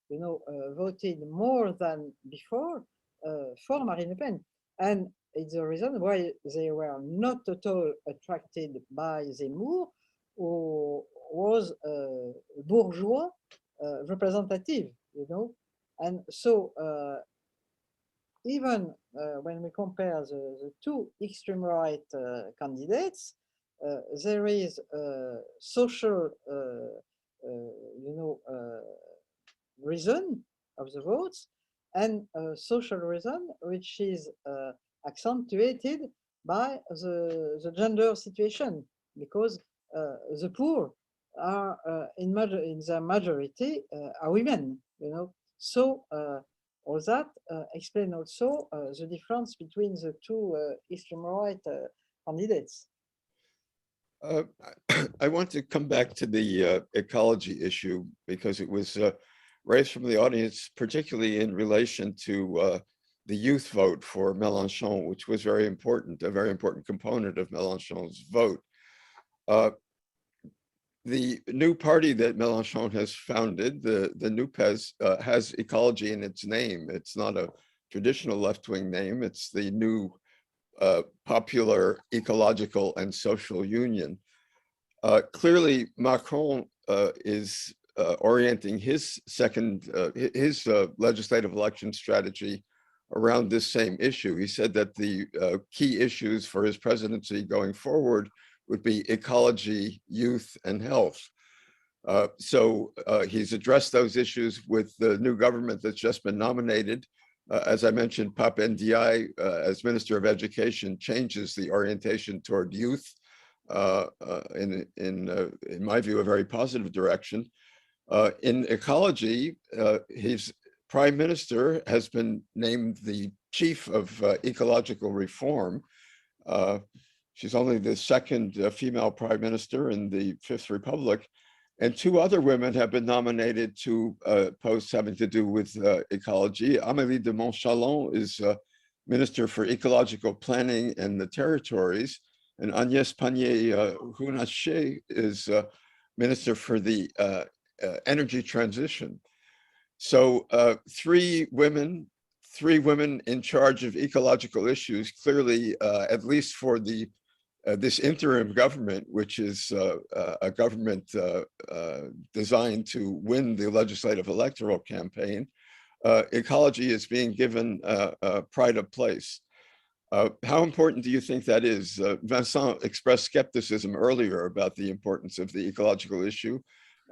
[SPEAKER 3] you know, voted more than before for Marine Le Pen. And it's the reason why they were not at all attracted by Zemmour, who was bourgeois representative, you know. And so even when we compare the two extreme right candidates, there is a social, you know, reason of the votes, and a social reason which is accentuated by the gender situation, because the poor are in their majority are women, you know. So all that explain also the difference between the two extreme right candidates.
[SPEAKER 1] I want to come back to the ecology issue, because it was raised from the audience, particularly in relation to the youth vote for Mélenchon, which was very important, a very important component of Mélenchon's vote. The new party that Mélenchon has founded, the NUPES, has ecology in its name. It's not a traditional left-wing name. It's the new popular ecological and social union. Clearly, Macron is orienting his legislative election strategy around this same issue. He said that the key issues for his presidency going forward would be ecology, youth, and health. So he's addressed those issues with the new government that's just been nominated. As I mentioned, Pape Ndiaye, as Minister of Education, changes the orientation toward youth in my view, a very positive direction. In ecology, his prime minister has been named the chief of ecological reform. She's only the second female prime minister in the Fifth Republic, and two other women have been nominated to posts having to do with ecology. Amélie de Montchalin is Minister for Ecological Planning and the Territories, and Agnès Pannier-Runacher is Minister for the Energy Transition. So three women in charge of ecological issues, clearly, at least for the this interim government, which is a government designed to win the legislative electoral campaign, ecology is being given pride of place. How important do you think that is? Vincent expressed skepticism earlier about the importance of the ecological issue.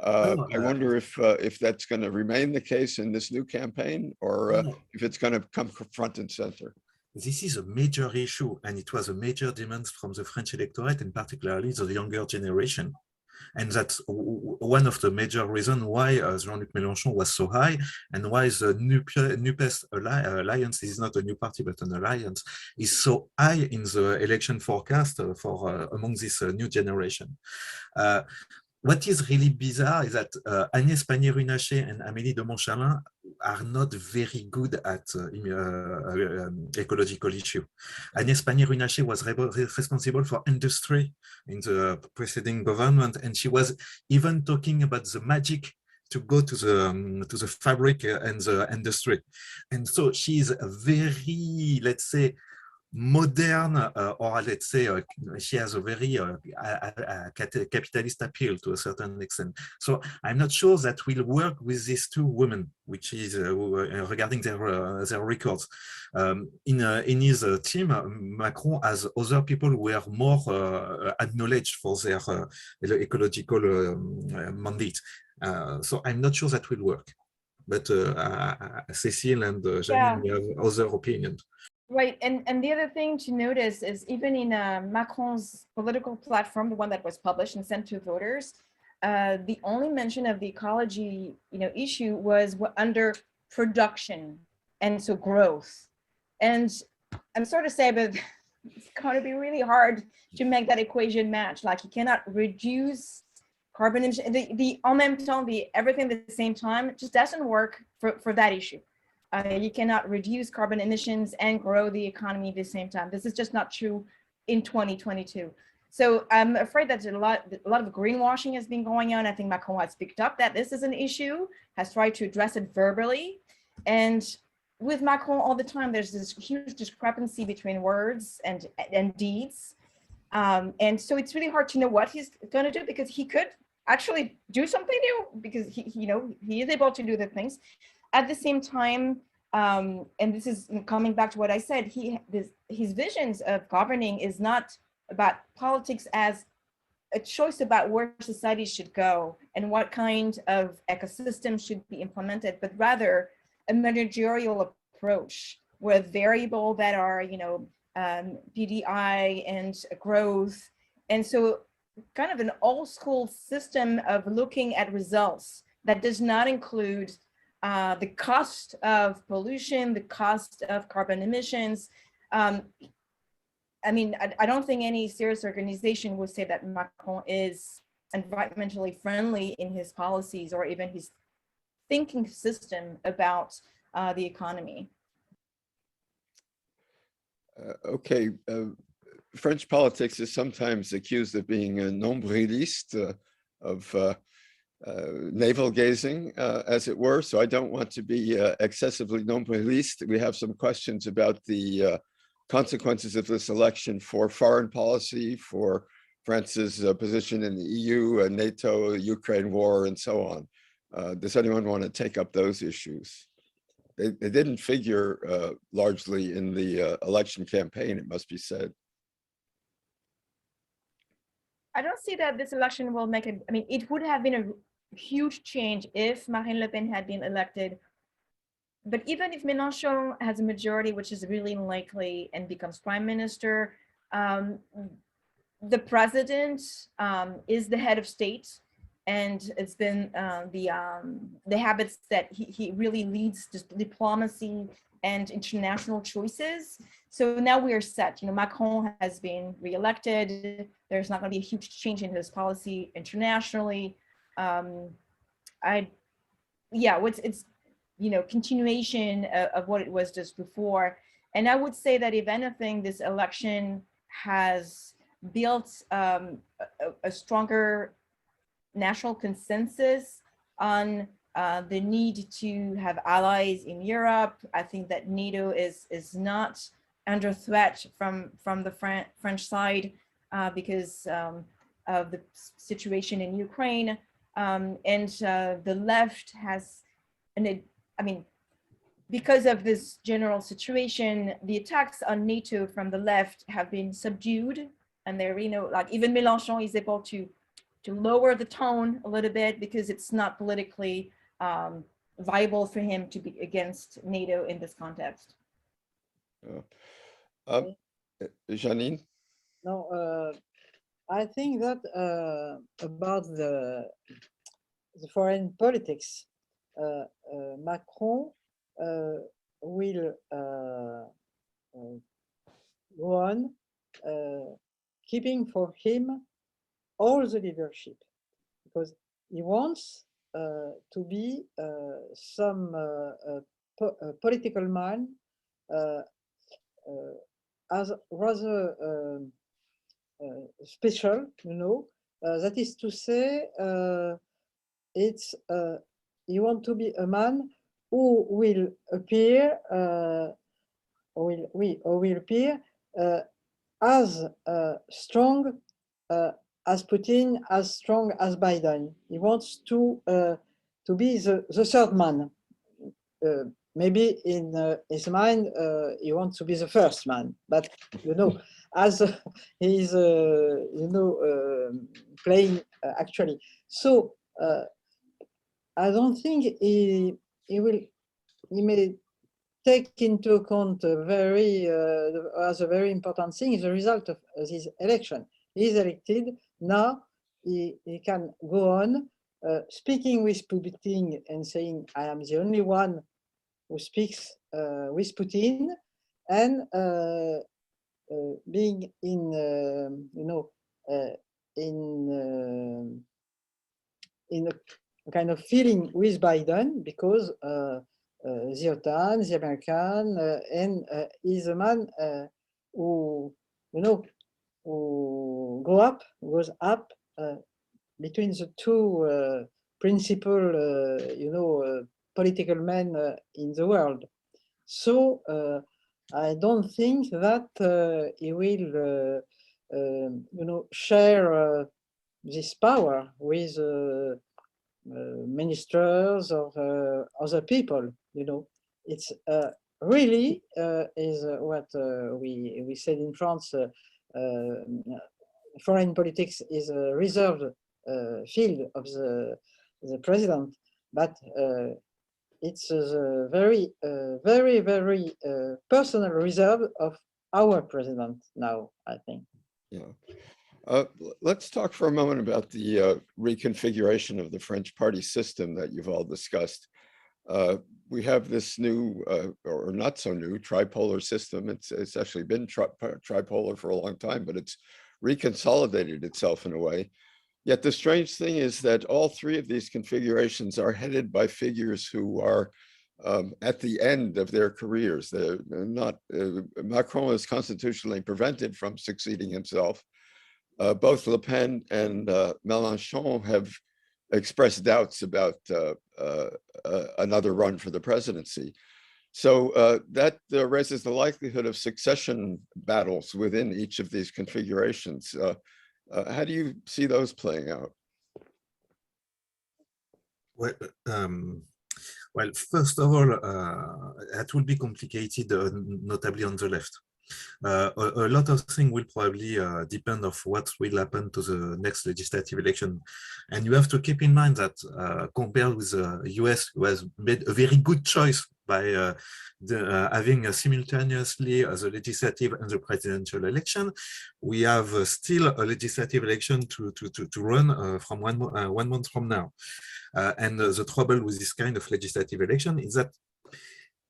[SPEAKER 1] I wonder if that's going to remain the case in this new campaign, or if it's going to come front and center.
[SPEAKER 4] This is a major issue, and it was a major demand from the French electorate, and particularly the younger generation. And that's one of the major reasons why Jean-Luc Mélenchon was so high, and why the NUPES alliance is not a new party, but an alliance, is so high in the election forecast for among this new generation. What is really bizarre is that Agnès Pannier-Runacher and Amélie de Montchalin are not very good at ecological issue. Agnès Pannier-Runacher was responsible for industry in the preceding government, and she was even talking about the magic to go to the fabric and the industry. And so she is a very, let's say, modern, or let's say she has a very capitalist appeal to a certain extent. So I'm not sure that will work with these two women, which is regarding their records. In his team, Macron has other people who are more acknowledged for their ecological mandate. So I'm not sure that will work. But Cécile and Janine have other opinions.
[SPEAKER 2] Right, and the other thing to notice is even in Macron's political platform, the one that was published and sent to voters, the only mention of the ecology, issue was under production, and so growth. And I'm sorry to say, but it's going to be really hard to make that equation match. Like, you cannot reduce carbon emission, the en même temps, the everything at the same time, it just doesn't work for that issue. You cannot reduce carbon emissions and grow the economy at the same time. This is just not true in 2022. So I'm afraid that a lot of greenwashing has been going on. I think Macron has picked up that this is an issue, has tried to address it verbally. And with Macron all the time, there's this huge discrepancy between words and deeds. And so it's really hard to know what he's going to do, because he could actually do something new, because he is able to do the things. At the same time, and this is coming back to what I said, his visions of governing is not about politics as a choice about where society should go and what kind of ecosystem should be implemented, but rather a managerial approach with variables that are, PDI and growth. And so kind of an old school system of looking at results that does not include the cost of pollution, the cost of carbon emissions. I don't think any serious organization would say that Macron is environmentally friendly in his policies or even his thinking system about the economy.
[SPEAKER 1] Okay, French politics is sometimes accused of being a nombriliste, of navel gazing, as it were. So I don't want to be excessively nombriliste. We have some questions about the consequences of this election for foreign policy, for France's position in the EU, NATO, Ukraine war, and so on. Does anyone want to take up those issues? They didn't figure largely in the election campaign, it must be said.
[SPEAKER 2] I don't see that this election will make it. I mean, it would have been a huge change if Marine Le Pen had been elected. But even if Mélenchon has a majority, which is really unlikely, and becomes prime minister, the president is the head of state, and it's been the habits that he really leads diplomacy and international choices. So now we are set. Macron has been re-elected. There's not going to be a huge change in his policy internationally. It's continuation of what it was just before. And I would say that if anything, this election has built a stronger national consensus on the need to have allies in Europe. I think that NATO is not under threat from the French side because of the situation in Ukraine. And the left has, because of this general situation, the attacks on NATO from the left have been subdued, and they're, even Mélenchon is able to lower the tone a little bit because it's not politically viable for him to be against NATO in this context.
[SPEAKER 1] Janine?
[SPEAKER 3] No, I think that about the foreign politics, Macron will go on keeping for him all the leadership, because he wants to be some political man as rather special, you know. That is to say, it's you want to be a man who will appear, will appear as strong as Putin, as strong as Biden. He wants to be the third man. Maybe in his mind, he wants to be the first man, but you know, as he's you know playing actually. So I don't think he may take into account as a very important thing is the result of this election. He is elected now. He can go on speaking with Putin and saying, "I am the only one who speaks with Putin," and being in you know in a kind of feeling with Biden, because the OTAN, the American, and is a man who, you know, who goes up between the two principal, you know, political men in the world. So I don't think that he will, you know, share this power with ministers or other people. You know, it's really is what we said in France. Foreign politics is a reserved field of the president, but it's a very, very personal reserve of our president now, I think.
[SPEAKER 1] Yeah. Let's talk for a moment about the reconfiguration of the French party system that you've all discussed. We have this new, or not so new, tripolar system. It's actually been tripolar for a long time, but it's reconsolidated itself in a way. Yet the strange thing is that all three of these configurations are headed by figures who are at the end of their careers. They're not, Macron is constitutionally prevented from succeeding himself. Both Le Pen and Mélenchon have expressed doubts about another run for the presidency. So that raises the likelihood of succession battles within each of these configurations. How do you see those playing out?
[SPEAKER 4] Well, well, first of all, that will be complicated, notably on the left. A lot of things will probably depend on what will happen to the next legislative election. And you have to keep in mind that compared with the US, who has made a very good choice by having simultaneously the legislative and the presidential election, we have still a legislative election to run from 1 month from now. And the trouble with this kind of legislative election is that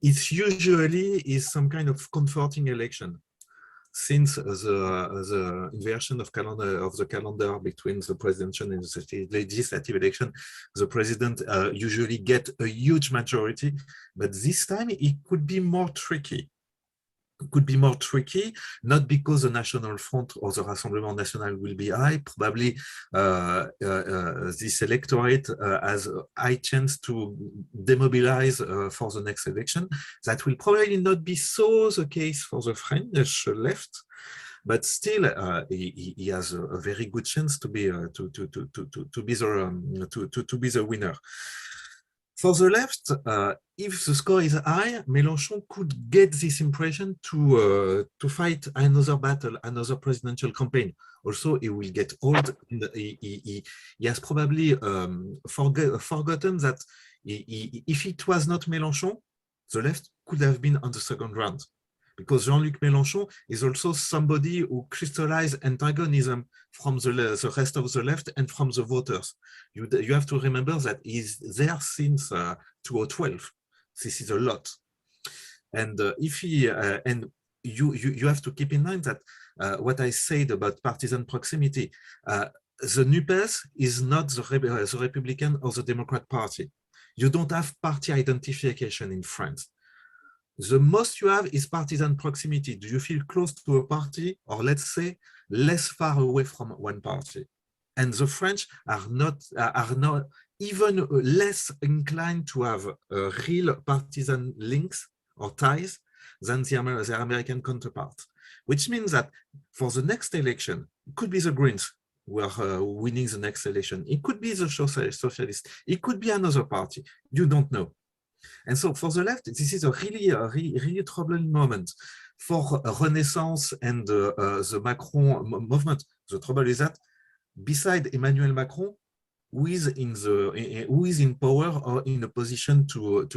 [SPEAKER 4] it usually is some kind of comforting election, since the inversion of the calendar between the presidential and the legislative election, the president usually get a huge majority, but this time it could be more tricky. Could be more tricky, not because the National Front or the Rassemblement National will be high. Probably this electorate has a high chance to demobilize for the next election. That will probably not be so the case for the French left, but still he has a very good chance to be the winner. For the left, if the score is high, Mélenchon could get this impression to fight another battle, another presidential campaign. Also, he will get old. He has probably forgotten that if it was not Mélenchon, the left could have been on the second round. Because Jean-Luc Mélenchon is also somebody who crystallized antagonism from the rest of the left and from the voters. You have to remember that he's there since 2012. This is a lot. And if he and you have to keep in mind that what I said about partisan proximity, the NUPES is not the Republican or the Democrat Party. You don't have party identification in France. The most you have is partisan proximity. Do you feel close to a party, or let's say less far away from one party? And the French are not even less inclined to have real partisan links or ties than their American counterparts, which means that for the next election, it could be the Greens who are winning the next election. It could be the Socialists. It could be another party. You don't know. And so for the left, this is a really troubling moment. For Renaissance and the Macron movement, the trouble is that beside Emmanuel Macron, who is in power or in a position to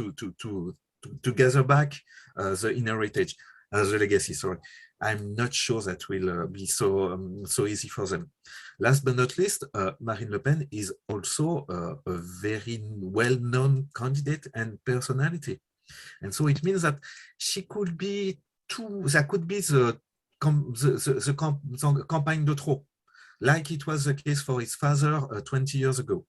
[SPEAKER 4] gather back the inheritage, the legacy, sorry. I'm not sure that will be so easy for them. Last but not least, Marine Le Pen is also a very well-known candidate and personality. And so it means that she could be that could be the campagne de trop, like it was the case for his father 20 years ago.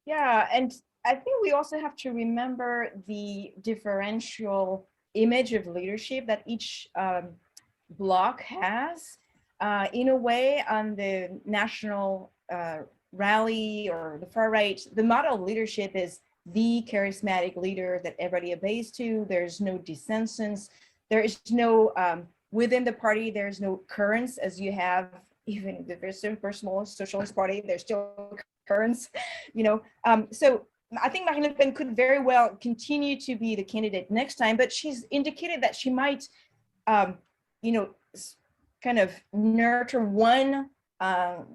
[SPEAKER 2] Yeah, and I think we also have to remember the differential image of leadership that each bloc has. In a way, on the national rally or the far right, the model of leadership is the charismatic leader that everybody obeys to. There's no dissensions. There is no, within the party, there's no currents as you have even in the personal socialist party, there's still currents, you know. So I think Marine Le Pen could very well continue to be the candidate next time, but she's indicated that she might, you know, kind of nurture one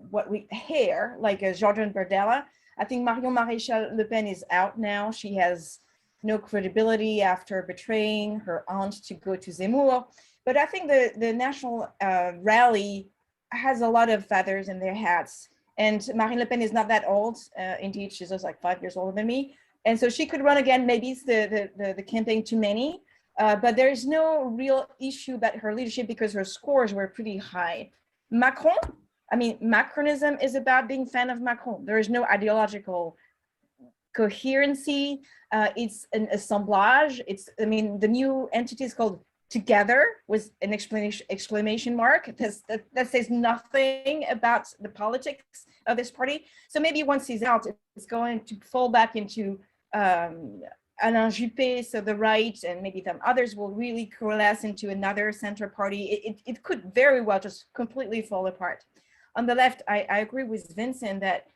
[SPEAKER 2] what we hear, like a Jordan Bardella. I think Marion Maréchal Le Pen is out now. She has no credibility after betraying her aunt to go to Zemmour. But I think the national rally has a lot of feathers in their hats. And Marine Le Pen is not that old. Indeed, she's just like 5 years older than me. And so she could run again. Maybe it's the campaign too many. But there's no real issue about her leadership because her scores were pretty high. Macron, I mean, Macronism is about being fan of Macron. There is no ideological coherency. It's an assemblage. It's, I mean, the new entity is called Together with an exclamation mark. That says nothing about the politics of this party. So maybe once he's out, it's going to fall back into Alain Juppé, so the right, and maybe some others will really coalesce into another center party. It could very well just completely fall apart. On the left, I agree with Vincent that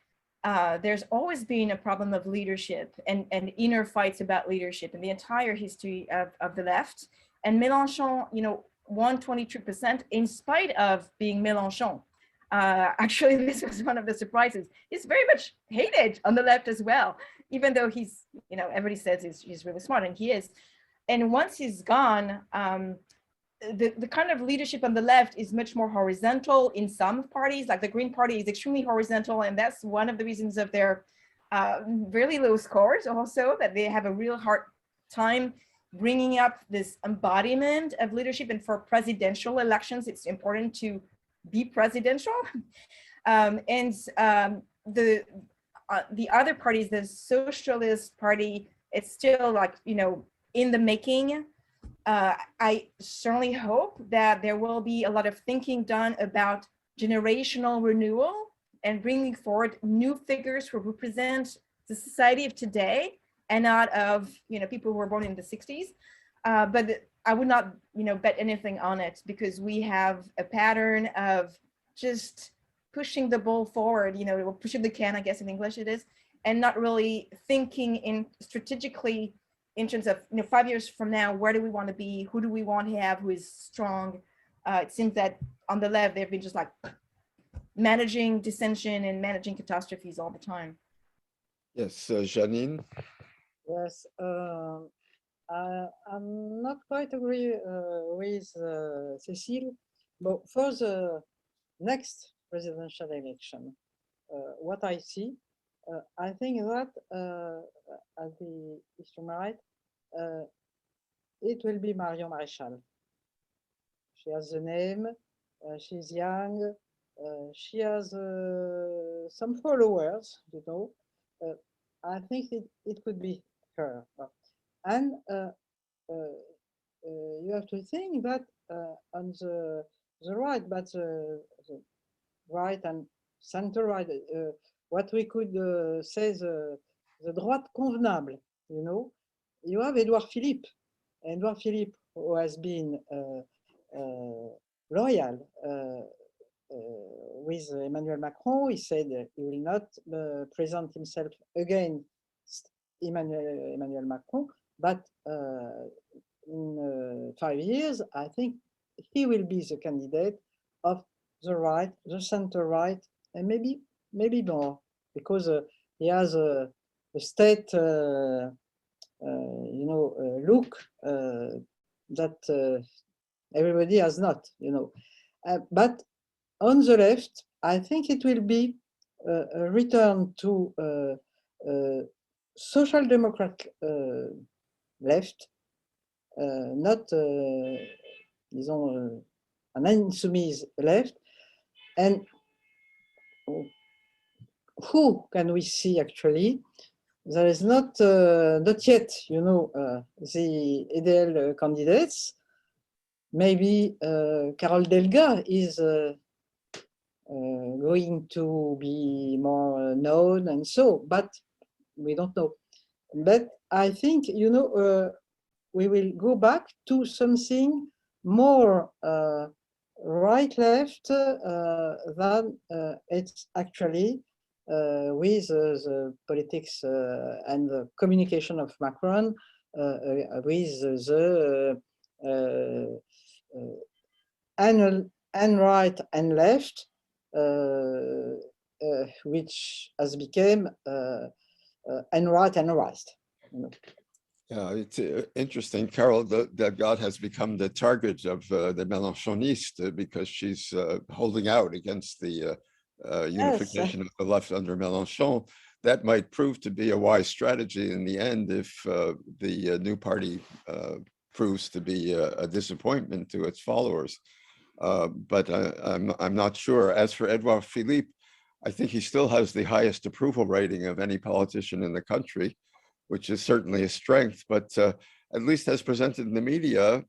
[SPEAKER 2] there's always been a problem of leadership and inner fights about leadership in the entire history of the left. And Mélenchon, you know, won 22% in spite of being Mélenchon. Actually, this was one of the surprises. He's very much hated on the left as well, even though he's, you know, everybody says he's really smart, and he is. And once he's gone, the kind of leadership on the left is much more horizontal in some parties, like the Green Party is extremely horizontal, and that's one of the reasons of their really low scores also, that they have a real hard time bringing up this embodiment of leadership. And for presidential elections, it's important to be presidential. The other parties, the Socialist Party, it's still like, you know, in the making. I certainly hope that there will be a lot of thinking done about generational renewal and bringing forward new figures who represent the society of today and not of, you know, people who were born in the 60s. But I would not, you know, bet anything on it, because we have a pattern of just pushing the ball forward, you know, pushing the can, I guess in English it is, and not really thinking in strategically in terms of 5 years from now, where do we want to be? Who do we want to have who is strong? It seems that on the left, they've been just like managing dissension and managing catastrophes all the time.
[SPEAKER 1] Yes, Janine.
[SPEAKER 3] Yes, I'm not quite agree with Cécile, but for the next presidential election, what I see, I think that at the extreme right, it will be Marion Maréchal. She has the name, she's young, she has some followers, you know. I think it could be her. And you have to think that on the right, but the right and center right, what we could say the droite convenable, you know, you have Edouard Philippe. Edouard Philippe, who has been loyal with Emmanuel Macron. He said he will not present himself against Emmanuel Macron, but in 5 years, I think he will be the candidate of the right, the center right, and maybe more, because he has a state, look that everybody has not, you know. But on the left, I think it will be a return to social democrat left, not disons an insoumise left. And who can we see actually? There is not yet, you know, the ideal candidates. Maybe Carole Delga is going to be more known and so, but we don't know. But I think, you know, we will go back to something more right-left than it's actually with the politics and the communication of Macron with the and right and left, which has become and right and right. You know.
[SPEAKER 1] Yeah, it's interesting. Carole Delga has become the target of the Mélenchoniste because she's holding out against the unification of the left under Mélenchon. That might prove to be a wise strategy in the end if the new party proves to be a disappointment to its followers. But I'm not sure. As for Edouard Philippe, I think he still has the highest approval rating of any politician in the country, which is certainly a strength, but at least as presented in the media,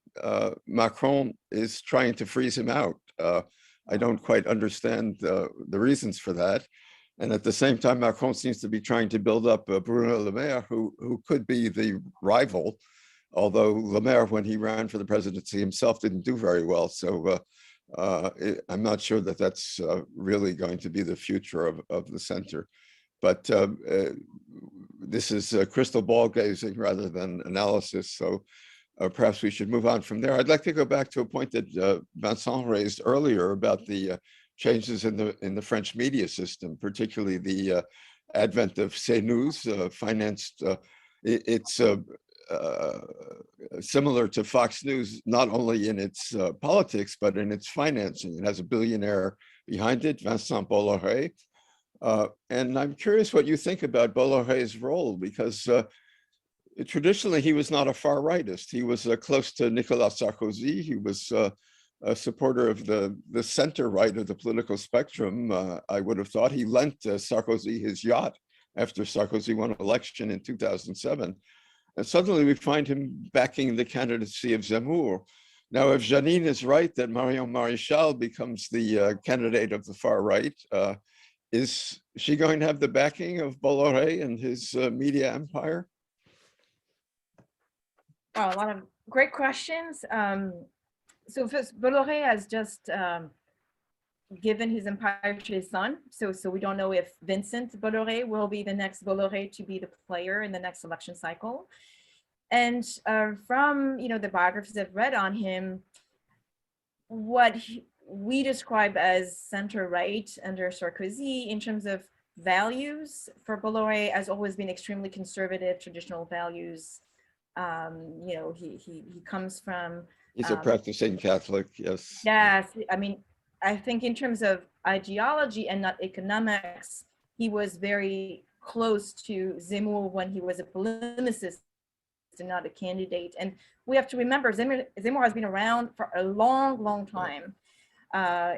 [SPEAKER 1] Macron is trying to freeze him out. I don't quite understand the reasons for that. And at the same time, Macron seems to be trying to build up Bruno Le Maire, who could be the rival, although Le Maire, when he ran for the presidency himself, didn't do very well. So I'm not sure that that's really going to be the future of the center. But this is crystal ball gazing rather than analysis. So perhaps we should move on from there. I'd like to go back to a point that Vincent raised earlier about the changes in the French media system, particularly the advent of CNews, financed. It's similar to Fox News, not only in its politics, but in its financing. It has a billionaire behind it, Vincent Bolloré. And I'm curious what you think about Bolloré's role, because traditionally he was not a far rightist. He was close to Nicolas Sarkozy. He was a supporter of the center right of the political spectrum. I would have thought he lent Sarkozy his yacht after Sarkozy won an election in 2007. And suddenly we find him backing the candidacy of Zemmour. Now, if Janine is right that Marion Maréchal becomes the candidate of the far right, is she going to have the backing of Bolloré and his media empire?
[SPEAKER 2] Oh, a lot of great questions. So first, Bolloré has just given his empire to his son. So we don't know if Vincent Bolloré will be the next Bolloré to be the player in the next election cycle. And from the biographies I've read on him, what we describe as center-right under Sarkozy in terms of values for Bolloré has always been extremely conservative, traditional values. He comes from.
[SPEAKER 1] He's a practicing Catholic, yes.
[SPEAKER 2] Yes, I mean, I think in terms of ideology and not economics, he was very close to Zemmour when he was a polemicist and not a candidate. And we have to remember, Zemmour has been around for a long, long time.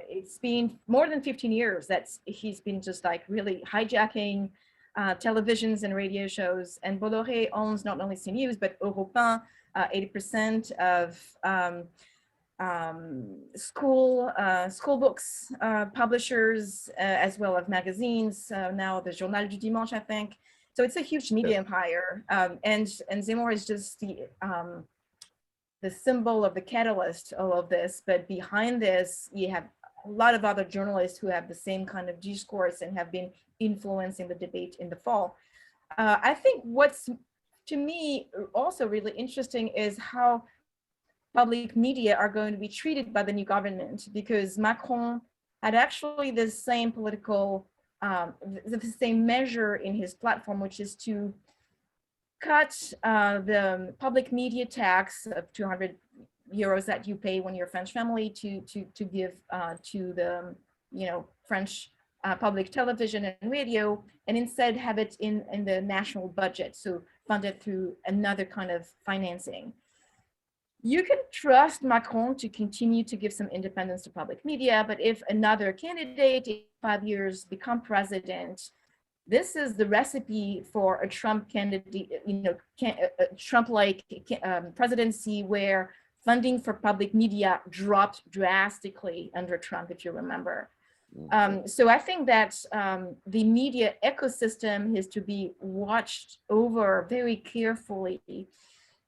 [SPEAKER 2] It's been more than 15 years that he's been just like really hijacking televisions and radio shows. And Bolloré owns not only CNews, but Europe 1, 80% of school books publishers, as well as magazines, now the Journal du Dimanche, I think. So it's a huge media empire, and Zemmour is just the symbol of the catalyst of all of this. But behind this, you have a lot of other journalists who have the same kind of discourse and have been influencing the debate in the fall. I think what's, to me, also really interesting is how public media are going to be treated by the new government, because Macron had actually the same political, the same measure in his platform, which is to cut the public media tax of 200 euros that you pay when you're a French family to give to the French public television and radio, and instead have it in the national budget, so funded through another kind of financing. You can trust Macron to continue to give some independence to public media, but if another candidate in 5 years become president, this is the recipe for a Trump candidate, a Trump-like presidency where funding for public media dropped drastically under Trump, if you remember. So I think that the media ecosystem is to be watched over very carefully,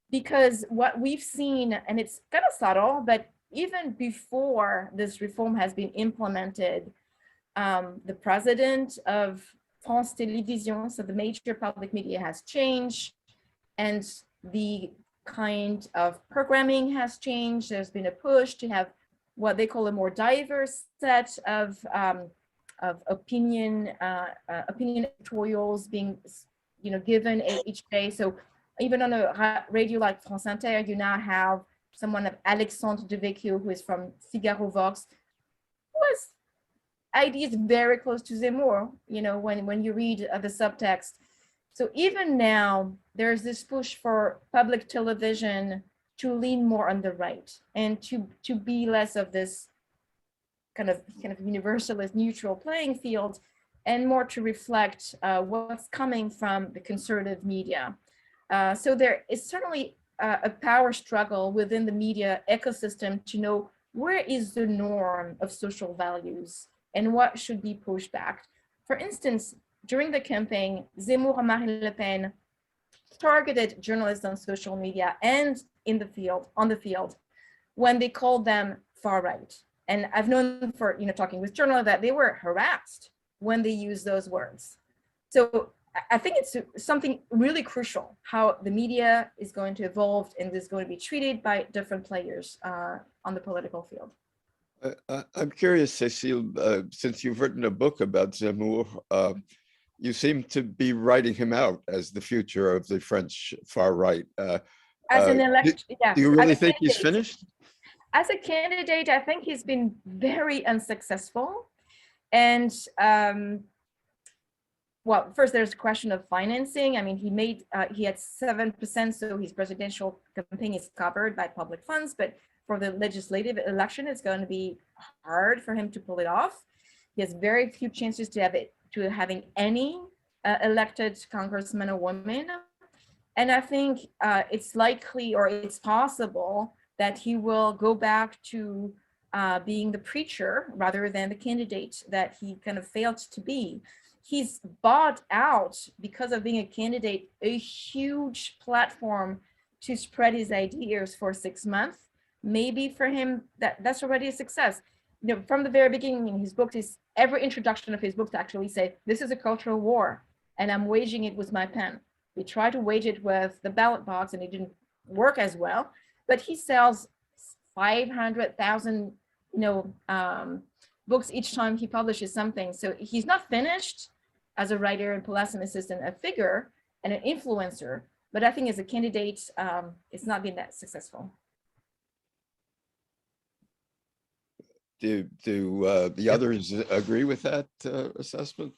[SPEAKER 2] because what we've seen, and it's kind of subtle, but even before this reform has been implemented, the president of France Télévisions, so the major public media, has changed, and the kind of programming has changed. There's been a push to have what they call a more diverse set of opinion editorials being given each day. So even on a radio like France Inter, you now have someone like Alexandre Devecchio, who is from Figaro Vox, who has ideas very close to Zemmour, when you read the subtext. So even now, there's this push for public television to lean more on the right and to be less of this kind of universalist neutral playing field, and more to reflect what's coming from the conservative media. So there is certainly a power struggle within the media ecosystem to know where is the norm of social values and what should be pushed back. For instance, during the campaign, Zemmour and Marine Le Pen targeted journalists on social media and on the field, when they called them far right. And I've known for talking with journalists that they were harassed when they used those words. So I think it's something really crucial how the media is going to evolve and is going to be treated by different players on the political field.
[SPEAKER 1] I'm curious, Cécile, since you've written a book about Zemmour, you seem to be writing him out as the future of the French far right.
[SPEAKER 2] As an elect, yeah.
[SPEAKER 1] Do you really think he's finished?
[SPEAKER 2] As a candidate, I think he's been very unsuccessful. And well, first there's a question of financing. I mean, he had 7%, so his presidential campaign is covered by public funds, but for the legislative election, it's going to be hard for him to pull it off. He has very few chances to having any elected congressman or woman. And I think it's likely, or it's possible, that he will go back to being the preacher rather than the candidate that he kind of failed to be. He's bought out, because of being a candidate, a huge platform to spread his ideas for 6 months. Maybe for him, that's already a success. from the very beginning in his books, every introduction of his books actually say, this is a cultural war and I'm waging it with my pen. We try to wage it with the ballot box and it didn't work as well, but he sells 500,000, books each time he publishes something. So he's not finished as a writer and Palaceum assistant, a figure and an influencer, but I think as a candidate, it's not been that successful.
[SPEAKER 1] Do the others agree with that assessment?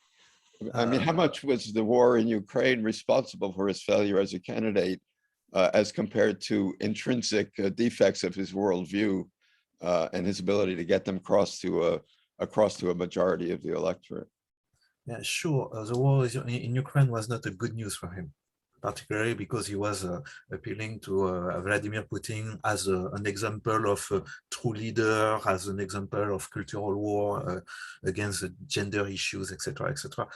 [SPEAKER 1] I mean, how much was the war in Ukraine responsible for his failure as a candidate as compared to intrinsic defects of his worldview and his ability to get them across to a majority of the electorate?
[SPEAKER 4] Yeah, sure. The war in Ukraine was not a good news for him, particularly because he was appealing to Vladimir Putin as an example of a true leader, as an example of cultural war against gender issues, etc., etc.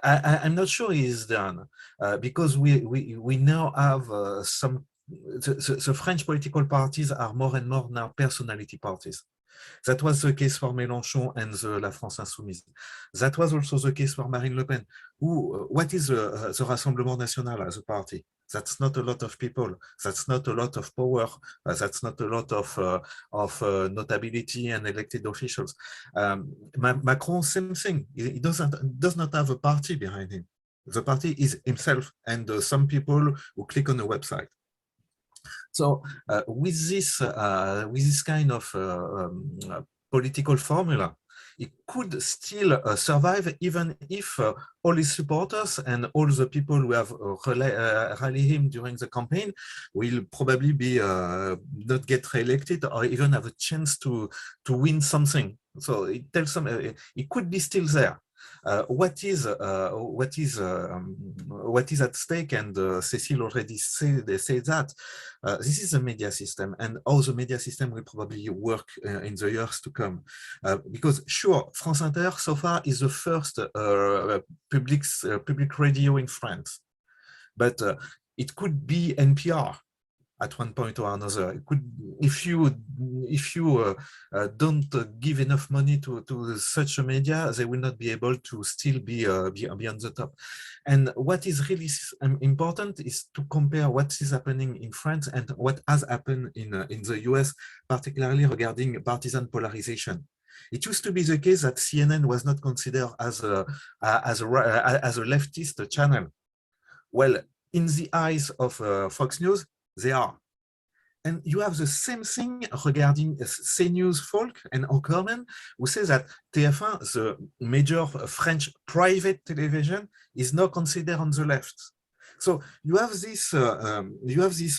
[SPEAKER 4] I'm not sure he is done because we now have the French political parties are more and more now personality parties. That was the case for Mélenchon and La France Insoumise. That was also the case for Marine Le Pen. What is the Rassemblement National as a party? That's not a lot of people. That's not a lot of power. That's not a lot of notability and elected officials. Macron, same thing. He does not have a party behind him. The party is himself and some people who click on the website. So with this kind of political formula, it could still survive even if all his supporters and all the people who have rallied him during the campaign will probably be not get re-elected or even have a chance to win something. So it tells them it could be still there. What is at stake, and Cécile already said that this is a media system, and how the media system will probably work in the years to come. Because sure, France Inter so far is the first public radio in France, but it could be NPR at one point or another. It could, if you don't give enough money to such a media, they will not be able to still be on the top. And what is really important is to compare what is happening in France and what has happened in the US, particularly regarding partisan polarization. It used to be the case that CNN was not considered as a leftist channel. Well, in the eyes of Fox News, they are. And you have the same thing regarding CNews folk and Anchorman, who say that TF1, the major French private television, is not considered on the left. So you have this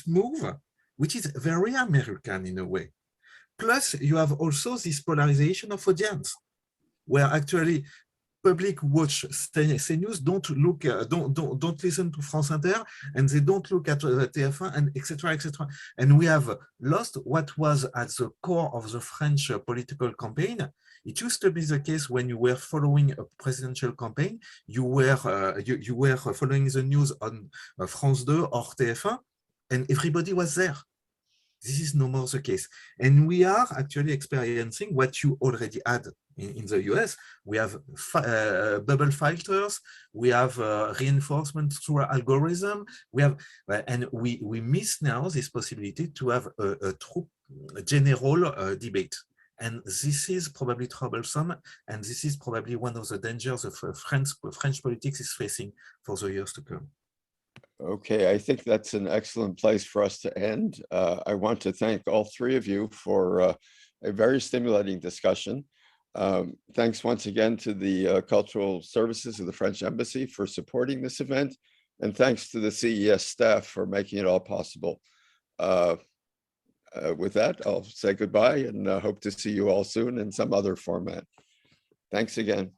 [SPEAKER 4] move, which is very American in a way. Plus, you have also this polarization of audience, where actually public watch CNews, don't listen to France Inter, and they don't look at TF1, and etc., etc. And we have lost what was at the core of the French political campaign. It used to be the case when you were following a presidential campaign, you were following the news on France 2 or TF1, and everybody was there. This is no more the case. And we are actually experiencing what you already had in the US. We have bubble filters, we have reinforcement through algorithm, and we miss now this possibility to have a true general debate. And this is probably troublesome, and this is probably one of the dangers of French politics is facing for the years to come.
[SPEAKER 1] Okay, I think that's an excellent place for us to end. I want to thank all three of you for a very stimulating discussion. Thanks once again to the Cultural Services of the French Embassy for supporting this event, and thanks to the CES staff for making it all possible. With that, I'll say goodbye and hope to see you all soon in some other format. Thanks again.